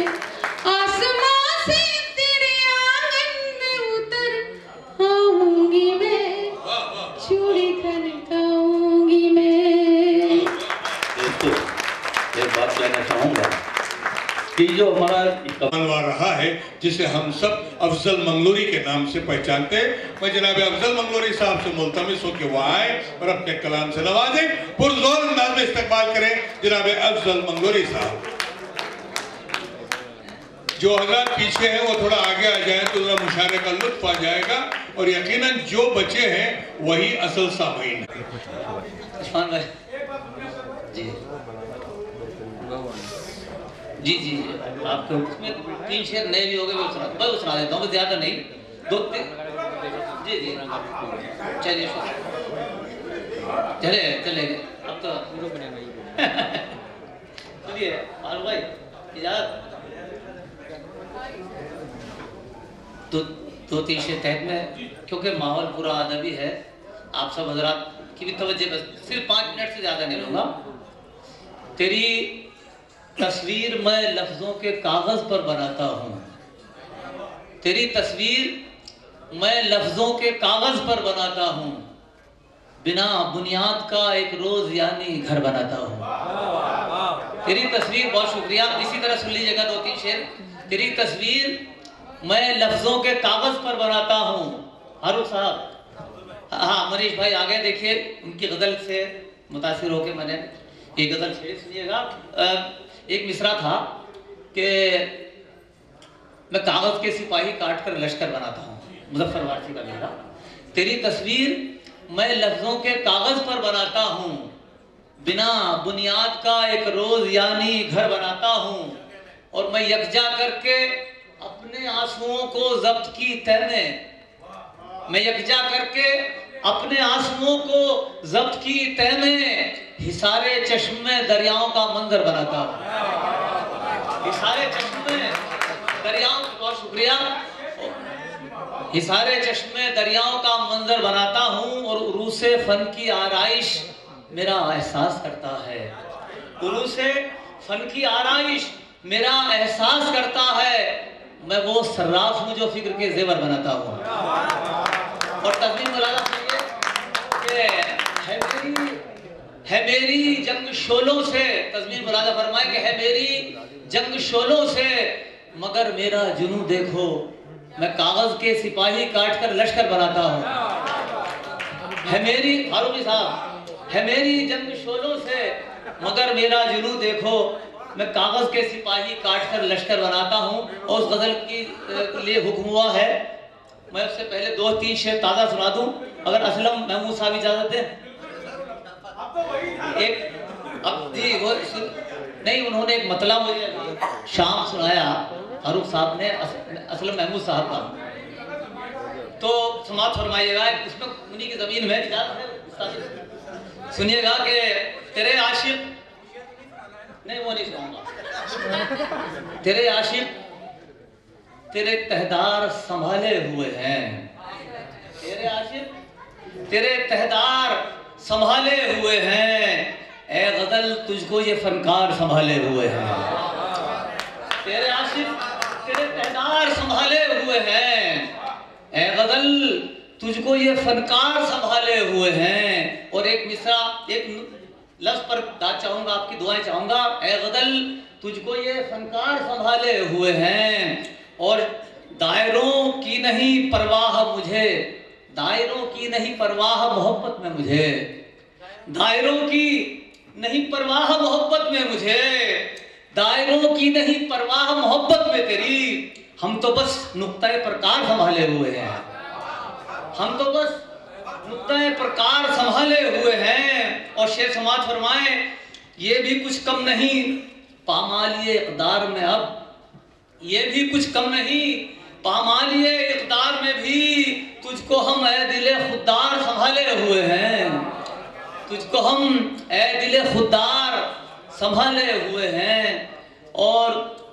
आसमां से तेरे आंगन में उतर आऊंगी मैं, चूड़ी खनकाऊंगी मैं। दोस्तों, एक बात कहना चाहूँगा कि जो हमारा मनवा रहा है, जिसे हम सब अफजल मंगलोरी के नाम से पहचानते हैं, मैं जनाब अफजल मंगलोरी साहब से मुल्तमिस हूं कि वो आए और अपने कलाम से नवाजें। पुरजोर अंदाज में इस्तकबाल करें जनाब अफजल मंगलोरी साहब। जो हजरात पीछे हैं वो थोड़ा आगे आ जाए तो जरा मुशायरे का लुत्फ आ जाएगा, और यकीनन जो बचे हैं वही असल सामीन है। जी जी आपको उसमें 3 शेर नए भी हो गए, वो सुना देता हूँ, ज्यादा नहीं, 2-3 जी जी चलिए चले चले गए अब तो सुनिए मालूम भाई इजाजत तो 2-3 शेर तहत में, क्योंकि माहौल पूरा अदबी है, आप सब हजरात की भी तवज्जो, बस सिर्फ 5 मिनट से ज़्यादा नहीं लूँगा। तेरी तस्वीर मैं लफ्ज़ों के कागज़ पर बनाता हूँ, तेरी तस्वीर मैं लफ्ज़ों के कागज़ पर बनाता हूँ, बिना बुनियाद का एक रोज़ यानी घर बनाता हूँ। तेरी तस्वीर, बहुत शुक्रिया, इसी तरह सुन लीजिएगा 2-3 शेर। तेरी तस्वीर मैं लफ्ज़ों के कागज़ पर बनाता हूँ। हारूफ साहब, हाँ मनीष भाई आ गए, देखिए उनकी गज़ल से मुतासिर होकर मैंने ये गज़ल छेड़ी, सुनिएगा। एक मिसरा था कि मैं कागज़ के सिपाही काट कर लश्कर बनाता हूँ, मुज़फ़्फ़र वारसी का मेरा। तेरी तस्वीर मैं लफ्ज़ों के कागज़ पर बनाता हूँ, बिना बुनियाद का एक रोज़ यानी घर बनाता हूँ, और मैं यकजा करके अपने आंसुओं को ज़ब्त की तह में, मैं यकजा करके अपने आंसुओं को ज़ब्त की तह में हिसारे चश्मे दरियाओं का मंजर बनाता हूँ। हिसारे चश्मे दरियाओं, बहुत शुक्रिया, हिसारे चश्मे दरियाओं का मंजर बनाता हूँ, और उरूसे फन की आराइश मेरा एहसास करता है। उरूसे फन की आराइश मेरा एहसास करता है, मैं वो सर्राफ हूँ जो फिक्र के जेवर बनाता हूँ। और तस्वीर मुलाजा सुनिए कि है मेरी जंग शोलों से, तस्वीर मुलाजा फरमाए कि है मेरी जंग शोलों से, मगर मेरा जुनू देखो, मैं कागज के सिपाही काट कर लश्कर बनाता हूँ। है मेरी, फारूकी साहब, है मेरी जंग शोलों से, मगर मेरा जुनू देखो, मैं कागज के सिपाही काट कर लश्कर बनाता हूँ। और उस गजल की लिए हुक्म हुआ है, मैं उससे पहले 2-3 शेर ताज़ा सुना दूं, अगर असलम महमूद साहब इजाजत दें। एक अब जी वो नहीं, उन्होंने एक मतला मुझे शाम सुनाया फारूक साहब ने, असलम महमूद साहब का, तो समाप्त फरमाइएगा, उसमें उन्हीं की ज़मीन में इजाजत है, सुनिएगा कि तेरे आशिक, नहीं वो नहीं सुनाऊंगा, तेरे आशिक तेरे तहदार संभाले हुए हैं, तेरे आशिक तेरे तहदार संभाले हुए हैं, ए गजल तुझको ये फनकार संभाले हुए हैं। तेरे आशिक तेरे तहदार संभाले हुए हैं, ए गजल तुझको ये फनकार संभाले हुए हैं। और एक मिसरा, एक लफ्ज़ पर दाद चाहूंगा, आपकी दुआएं चाहूंगा, ए गजल तुझको ये फनकार संभाले हुए हैं, और दायरों की नहीं परवाह मुझे, दायरों की नहीं परवाह मोहब्बत में मुझे, दायरों की नहीं परवाह मोहब्बत में मुझे, दायरों की नहीं परवाह मोहब्बत में तेरी, हम तो बस नुक्ता प्रकार संभाले हुए हैं, हम तो बस नुक्ता प्रकार संभाले हुए हैं। और शेर समाज फरमाए, ये भी कुछ कम नहीं पामालिए इक़दार में, अब ये भी कुछ कम नहीं पामालिए इक़दार में भी, तुझको हम ए दिले खुदार संभाले हुए हैं, तुझको हम ए दिले खुदार संभाले हुए हैं। और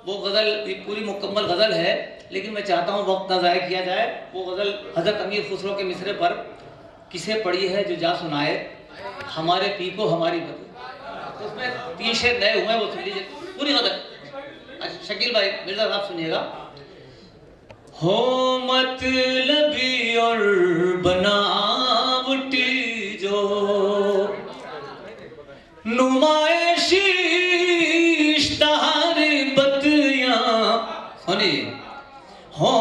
वो गज़ल भी पूरी मुकम्मल गज़ल है, लेकिन मैं चाहता हूँ वक्त ना ज़ाया किया जाए। वो गज़ल हज़रत अमीर खुसरो के मिसरे पर किसे पढ़ी है जो जा सुनाए हमारे पी को हमारी बदू, तो उसमें 3 शेर नए हुए, वो सुन लीजिए पूरी गज़ल। शकील भाई मिर्जा साहब सुनिएगा। हो मतलबी और बनावटी जो नुमाइशी इश्तिहारी बतियां, सुनिए, हो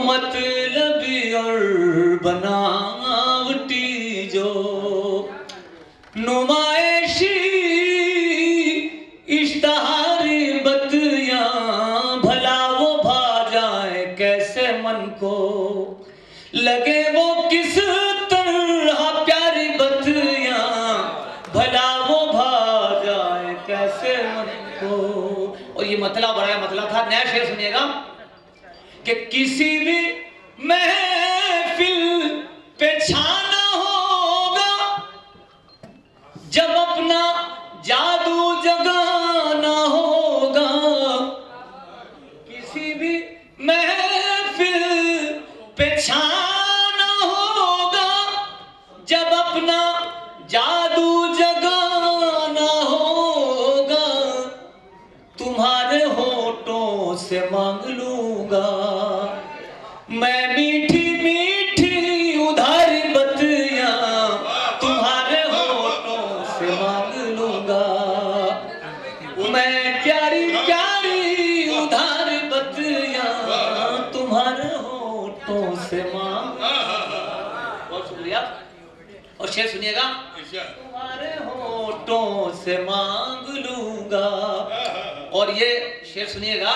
मतलबी और बनावटी जो नुमाइशी इश्तिहारी बतियां, भला वो भा जाए कैसे मन को, लगे वो किस तरह प्यारी बतियां, भला वो भा जाए कैसे मन को। और ये मतला बड़ा मतला था। नया शेर सुनिएगा कि किसी भी महफिल छाना होगा, जब अपना जादू जगाना होगा, किसी भी महफिल पे छाना होगा, जब अपना जादू जगाना होगा, तुम्हारे होठों से मांग लूंगा मैं मीठी मीठी उधारी बतियां, तुम्हारे होठों से मांग लूंगा मैं प्यारी प्यारी उधारी बतियां, तुम्हारे होठों से मांग। बहुत शुक्रिया। और शेर सुनिएगा, तुम्हारे होठों से मांग लूंगा। और ये शेर सुनिएगा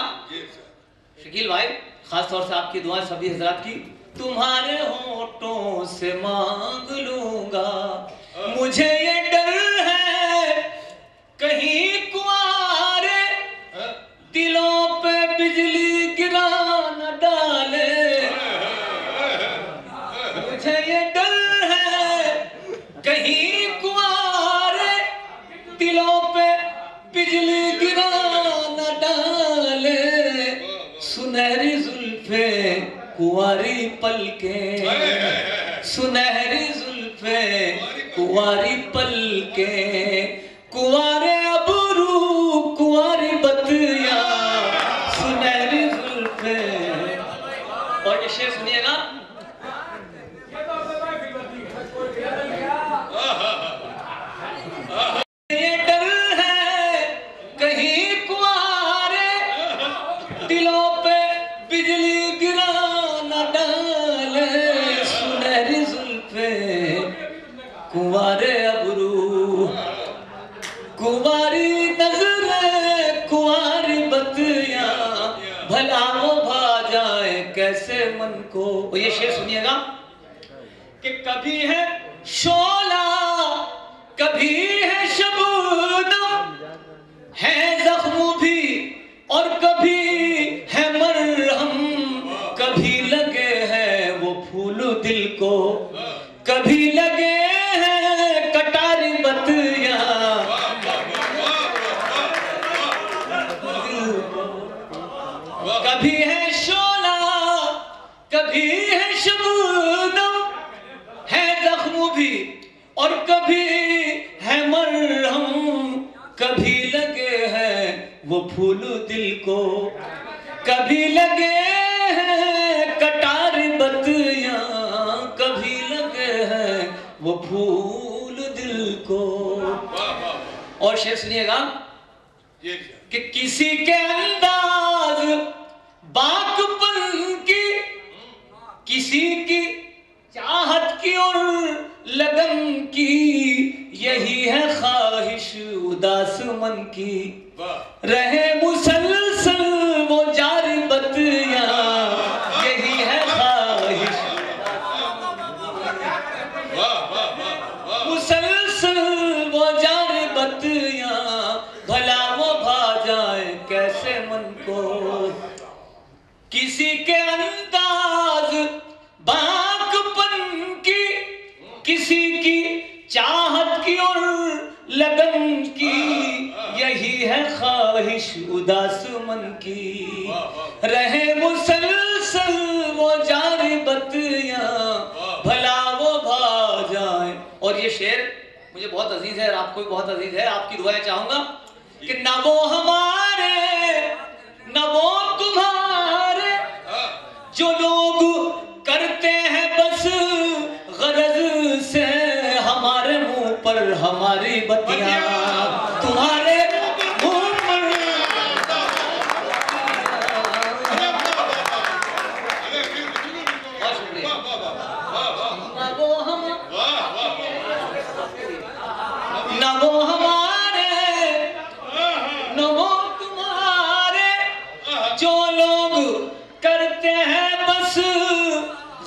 शकील भाई, खास तौर से आपकी दुआएं सभी हजरात की। तुम्हारे होठों से मांग लूंगा, मुझे ये डर है कहीं कुआरे दिलों पे बिजली गिरा न डाले, मुझे ये डर है कहीं कुआरे दिलों पे बिजली गिरा न डाले, सुनहरी जुल्फे कुंवारी पलकें, सुनहरी जुल्फे कुंवारी पलकें, कुंवारे अबरू कुंवारी बतिया, सुनहरी जुल्फे। और ये शेर सुनिएगा, ये डर है कहीं कुंवारे दिलों पे बिजली गिरा न डाले, सुनहरी जुल्फे कुंवारे अबरू कुंवारी नजरे कुंवारी बतिया, भला वो भा जाए कैसे मन को। ये शेर सुनिएगा कि कभी है शोला कभी है शबनम, है जख्म भी और कभी है मरहम, कभी लगे हैं वो फूल दिल को, कभी लगे हैं कटारी बतिया, कभी है शोला कभी है शबनम, है जख्म भी और कभी है मरहम, कभी लगे हैं वो फूल दिल को, कभी लगे हैं कटारी बतियां, कभी लगे हैं वो फूल दिल को। और शेर सुनिएगा कि किसी के अंदाज बाकपन की, किसी की चाहत की और लगन की, यही है ख्वाहिश उदास मन की, रहे मुसलसल वो जारी बतियां, यही है ख्वाहिश मुसलसल वो जारी बतियां, भला वो भा जाए कैसे मन को। किसी के अंदाज बाकपन की, किसी की चाहत की और लगन की, यही है ख्वाहिश उदास मन की, रहे मुसलसल वो जारी बतियां, भला वो भा जाए। और ये शेर मुझे बहुत अजीज है और आपको भी बहुत अजीज है, आपकी दुआएं चाहूंगा कि न वो हमारे न वो तुम्हारे, जो लोग करते हैं बस गरज से हमारे मुंह पर हमारी बतियां, तुम्हारे मुंह पर न वो हमारे न वो तुम्हारे, जो लोग करते हैं बस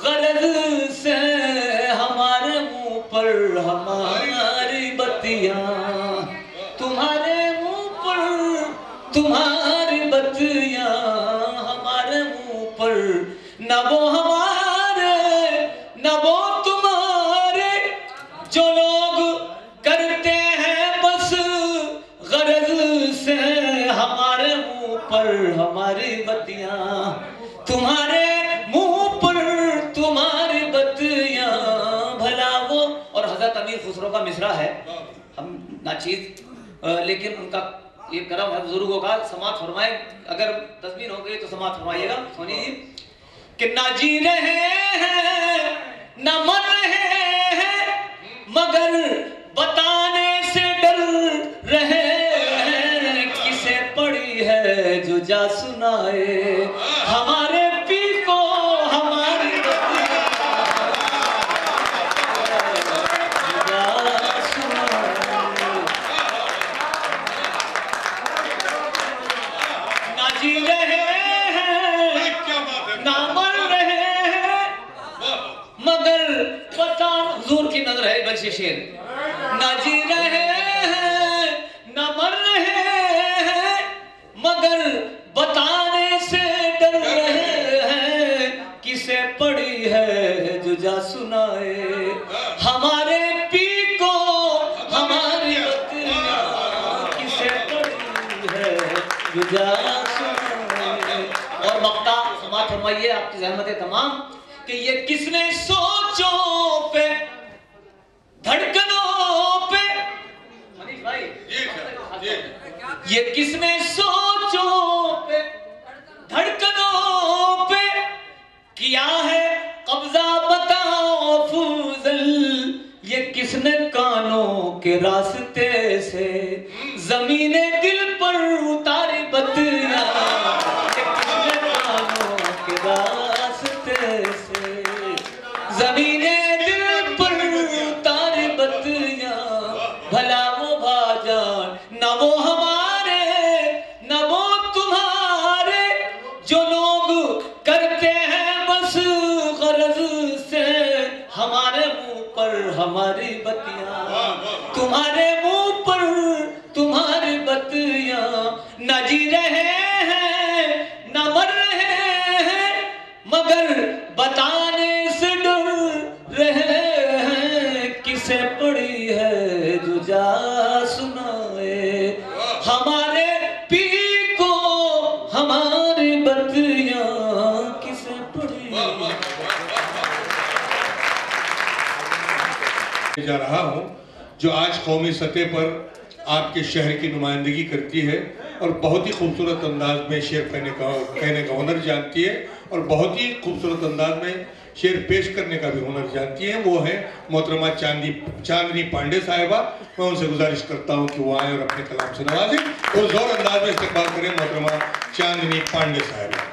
गरज से हमारे मुंह पर हमारी बतियां, तुम्हारे मुंह पर तुम्हारी बतियां, हमारे मुंह पर न वो हमारे न वो तुम्हारे, हजरत अमीर खुसरो का मिसरा है, हम नाचीज, लेकिन उनका ये करम है बुजुर्गों का। समाज फरमाए, अगर तस्बीह हो गई तो समाज फरमाइएगा सोनी जी। कि ना जी रहे हैं ना मर रहे हैं, मगर बताने से डर रहे हैं, किसे पड़ी है जो जा सुनाए हमारे पी को हमारी ना जी रहे हैं ना मर रहे हैं, मगर पता हुजूर की नजर है बच्चे शेर। ना जी रहे हैं ना मर रहे हैं, मगर बताने से डर रहे हैं, किसे पड़ी है जो जा सुनाए हमारे पी को हमारी बतिया, किसे पड़ी है जो जा सुनाए। और मक्ता समाज फरमाइए आपकी ज़हमत तमाम कि ये किसने सोचों पे धड़कनों पे, मनीष भाई ये किसने सोचों पे धड़कनों पे किया है कब्जा बताओ फूजल, ये किसने कानों के रास्ते से जमीने दिल पर उतारी बतिया, ये किसने कानों के रास्ते से जमीने दिल पर उतारी बतिया, भला वो भाजान न वो हमारे न वो तुम्हारे, जो लोग करते हैं बस गरज से हमारे मुंह पर हमारी बतिया, तुम्हारे मुंह पर तुम्हारी बतिया, न जी रहे हैं न मर रहे हैं, मगर बताने से डर रहे हैं, किसे पड़ी है जो जा सुनाए हमारे पी को हमारी बतिया, किसे पड़ी। जा रहा हूं जो आज कौमी सतह पर आपके शहर की नुमाइंदगी करती है और बहुत ही खूबसूरत अंदाज में शेर कहने का हुनर जानती है और बहुत ही खूबसूरत अंदाज में शेर पेश करने का भी हुनर जानती हैं, वो है मोहतरमा चांदनी पांडे साहिबा। मैं उनसे गुजारिश करता हूं कि वो आए और अपने कलाम से नवाजें और जोर अंदाज में इस्तेमाल करें मोहतरमा चांदनी पांडे साहिबा।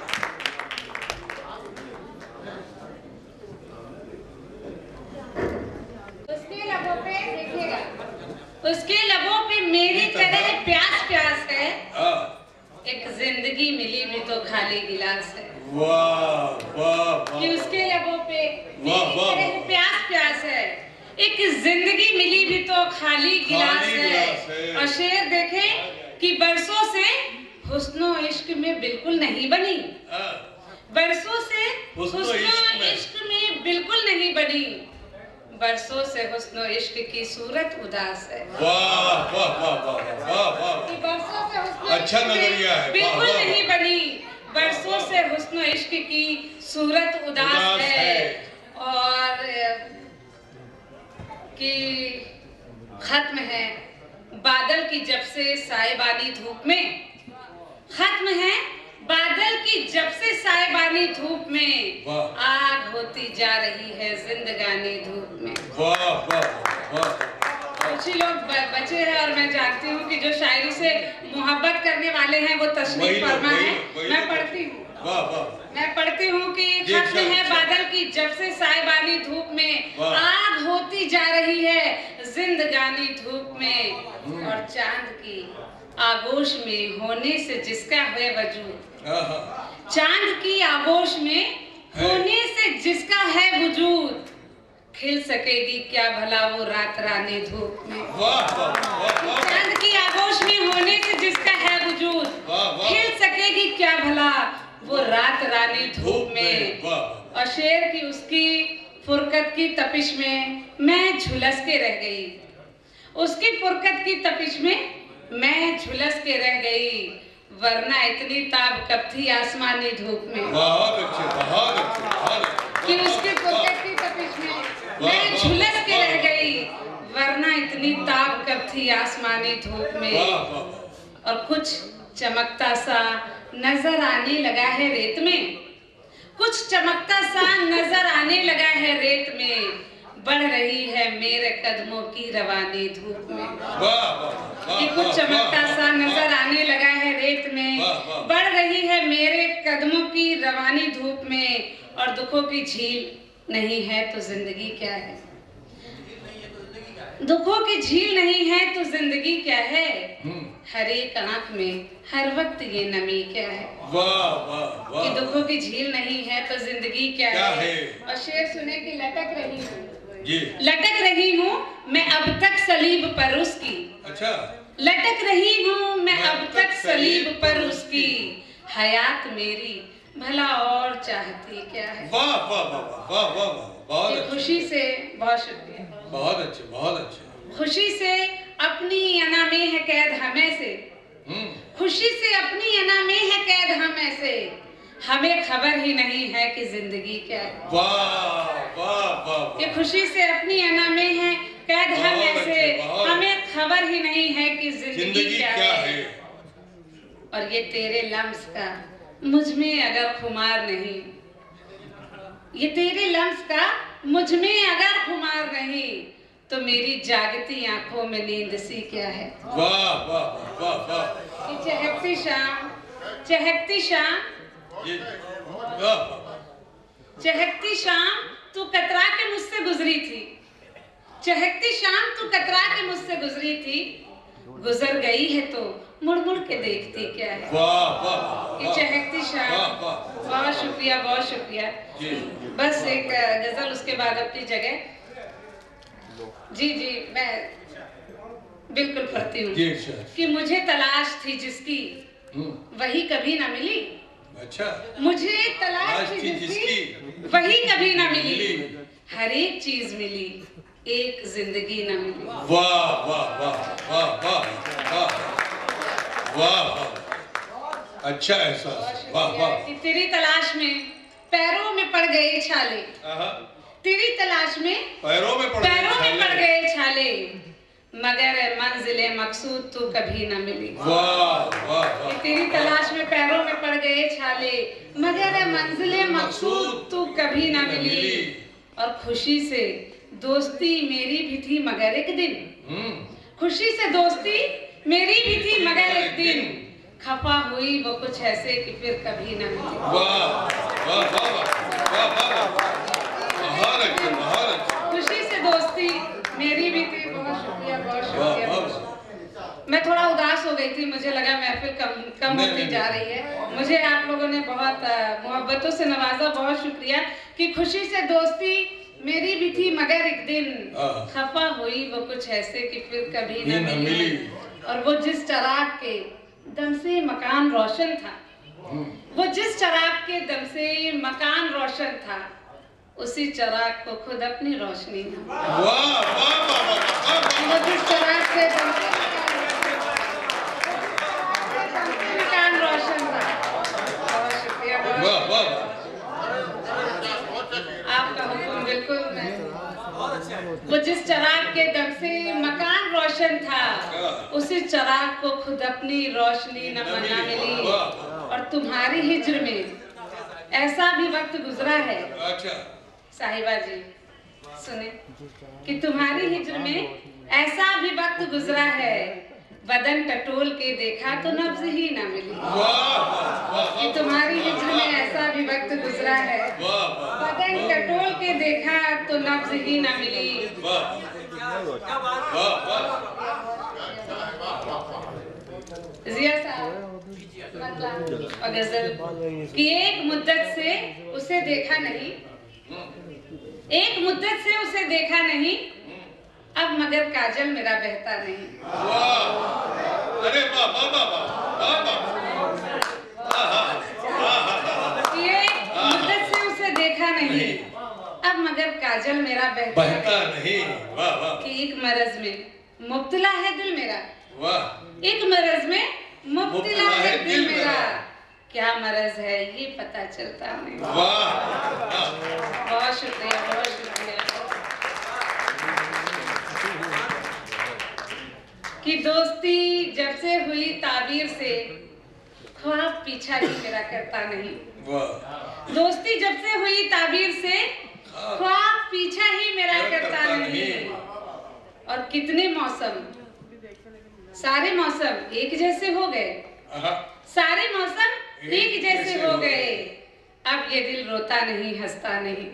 उसके लबों पे मेरी तरह प्यास प्यास है, एक जिंदगी मिली भी तो खाली गिलास है। वाह वाह कि उसके लबों पे मेरी तरह प्यास प्यास है, एक जिंदगी मिली भी तो खाली गिलास है। और शेर देखे कि बरसों से हुस्नो इश्क में बिल्कुल नहीं बनी, बरसों से हुस्नो इश्क में बिल्कुल नहीं बनी, बरसों से हुस्नो इश्क की सूरत उदास है। वाह वाह वाह वाह वाह वाह, बरसों से हुस्नो अच्छा नजरिया है, बिल्कुल नहीं बनी, बरसों से हुस्नो इश्क की सूरत उदास है। और कि खत्म है बादल की जब से साएबानी धूप में, खत्म है बादल की जब से साएबानी धूप में, आग होती जा रही है जिंदगानी धूप में। वाह वाह वाह। कुछ ही लोग बचे हैं और मैं जानती हूँ कि जो शायरी से मोहब्बत करने वाले हैं वो तशरीफ फरमा है। मैं पढ़ती हूँ, मैं पढ़ती हूँ कि खत्म है बादल की जब से साएबानी धूप में, आग होती जा रही है जिंदगानी धूप में, और चांद की आगोश में होने से जिसका है वजूद, चांद की आगोश में होने से जिसका है वजूद, खिल सकेगी क्या भला वो रात रानी धूप में। चांद की आगोश में होने से जिसका है वजूद, खिल सकेगी क्या भला वो रात रानी धूप में। और शेर की उसकी फुरकत की तपिश में मैं झुलस के रह गई, उसकी फुरकत की तपिश में मैं झुलस के रह गई, वरना इतनी ताब कब थी आसमानी धूप में। बहुत अच्छे, बहुत अच्छे। कि उसकी फुरकत की तपिश में मैं झुलस के रह गई, इतनी ताप कब थी आसमानी धूप में, और कुछ चमकता सा नजर आने लगा है रेत में, कुछ चमकता सा नजर आने लगा है रेत में, बढ़ रही है मेरे कदमों की रवानी धूप में। कि कुछ चमकता सा नजर आने लगा है रेत में, बढ़ रही है मेरे कदमों की रवानी धूप में, और दुखों की झील नहीं है तो जिंदगी क्या है, दुखों की झील नहीं है तो जिंदगी क्या है, हर एक आंख में हर वक्त ये नमी क्या है। कि दुखों की झील नहीं है तो जिंदगी क्या है। और शेर सुने कि लटक रही हूँ, लटक रही हूँ मैं अब तक सलीब पर उसकी। अच्छा। लटक रही हूँ मैं अब तक सलीब पर उसकी, हयात मेरी भला और चाहती क्या है। वाह वाह वाह वाह वाह वाह, बहुत खुशी से, बहुत शुक्रिया, बहुत अच्छे, बहुत अच्छे। खुशी से अपनी अना में है कैद हमें से, खुशी से अपनी अना में है कैद हमें से, हमें खबर ही नहीं है कि जिंदगी क्या है। वाह वाह वाह। ये खुशी से अपनी अना में है कैद हमें से, हमें खबर ही नहीं है कि जिंदगी क्या है। और ये तेरे लम्स का मुझ में अगर खुमार नहीं, ये तेरे लम्स का मुझ में अगर खुमार नहीं, तो मेरी जागती आंखों में नींद सी क्या है। वाह वाह वाह वाह। ये चहकती शाम, चहकती शाम, चहकती शाम तू कतरा के मुझसे गुजरी थी, चहकती शाम तू कतरा के मुझसे गुजरी थी, गुजर गई है तो मुड़ मुड़ के देखती क्या है। वाह वाह। ये चहकती शाम, बहुत शुक्रिया, बहुत शुक्रिया। बस एक गजल उसके बाद अपनी जगह। जी जी, मैं बिल्कुल पढ़ती हूँ कि मुझे तलाश थी जिसकी वही कभी ना मिली। अच्छा। मुझे तलाश थी जिसकी वही कभी ना मिली, हर एक चीज मिली एक जिंदगी ना मिली। वाह वाह वाह वाह वाह वाह वाह, अच्छा एहसास। वाह वाह। कि तेरी तलाश में पैरों में पड़ गए छाले, तेरी तलाश में पैरों में पड़ गए छाले, मगर मंजिले मकसूद तू कभी ना मिली। वाह वाह। तेरी तलाश में पैरों में पड़ गए छाले, मगर मंजिले मकसूद तू कभी ना मिली। और खुशी से दोस्ती मेरी भी थी मगर एक दिन, खुशी से दोस्ती मेरी भी थी मगर एक दिन, खफा हुई वो कुछ ऐसे कि फिर कभी ना मिली। वाह वाह वाह वाह, खुशी से दोस्ती मेरी भी थी। बहुत शुक्रिया, बहुत शुक्रिया। मैं थोड़ा उदास हो गई थी, मुझे लगा महफिल कम होती जा रही है। मुझे आप लोगों ने बहुत मोहब्बतों से नवाजा, बहुत शुक्रिया। कि खुशी से दोस्ती मेरी भी थी मगर एक दिन, खफा हुई वो कुछ ऐसे कि फिर कभी न मिली। और वो जिस चराग के दम से मकान रोशन था, वो जिस चराग के दम से मकान रोशन था, उसी चराग को खुद अपनी रोशनी ना। वाह वाह वाह। वो जिस चराग के दम से मकान रोशन था। बहुत शुक्रिया, वाह वाह। आपका हुक्म बिल्कुल। वो जिस चराग के दम से मकान रोशन था, उसी चराग को खुद अपनी रोशनी न बना मिली। और तुम्हारी हिज्र में ऐसा भी वक्त गुजरा है, साहिबा जी सुने, कि तुम्हारी हिज्र में ऐसा भी वक्त गुजरा है, बदन टटोल के देखा तो नब्ज ही ना मिली। कि तुम्हारी हिज्र में ऐसा भी वक्त गुजरा है, बदन टटोल के देखा तो नब्ज ही ना मिली। जिया साहब और गजल कि एक मुद्दत से उसे देखा नहीं, एक मुद्दत से उसे देखा नहीं, अब मगर काजल मेरा बहता नहीं। अरे वाह वाह वाह वाह। ये मुद्दत से उसे देखा नहीं, अब मगर काजल मेरा बहता नहीं। वाह वाह। कि एक मरज में मुब्तला है दिल मेरा, वाह। एक मरज में मुब्तला है दिल मेरा, क्या मरज है ये पता चलता नहीं। वाह। बहुत शुक्रिया, बहुत शुक्रिया। कि दोस्ती जब से हुई ताबीर से ख्वाब पीछा ही मेरा करता नहीं। दोस्ती जब से हुई ताबीर से ख्वाब पीछा ही मेरा करता नहीं। और कितने मौसम, सारे मौसम एक जैसे हो गए, सारे मौसम एक जैसे हो गए। अब ये दिल रोता नहीं हंसता नहीं।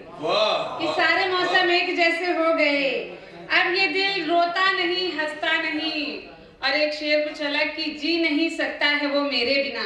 कि सारे मौसम एक जैसे हो गए, अब ये दिल रोता नहीं हंसता नहीं। और एक शेर कुछ अलग कि जी नहीं सकता है वो मेरे बिना।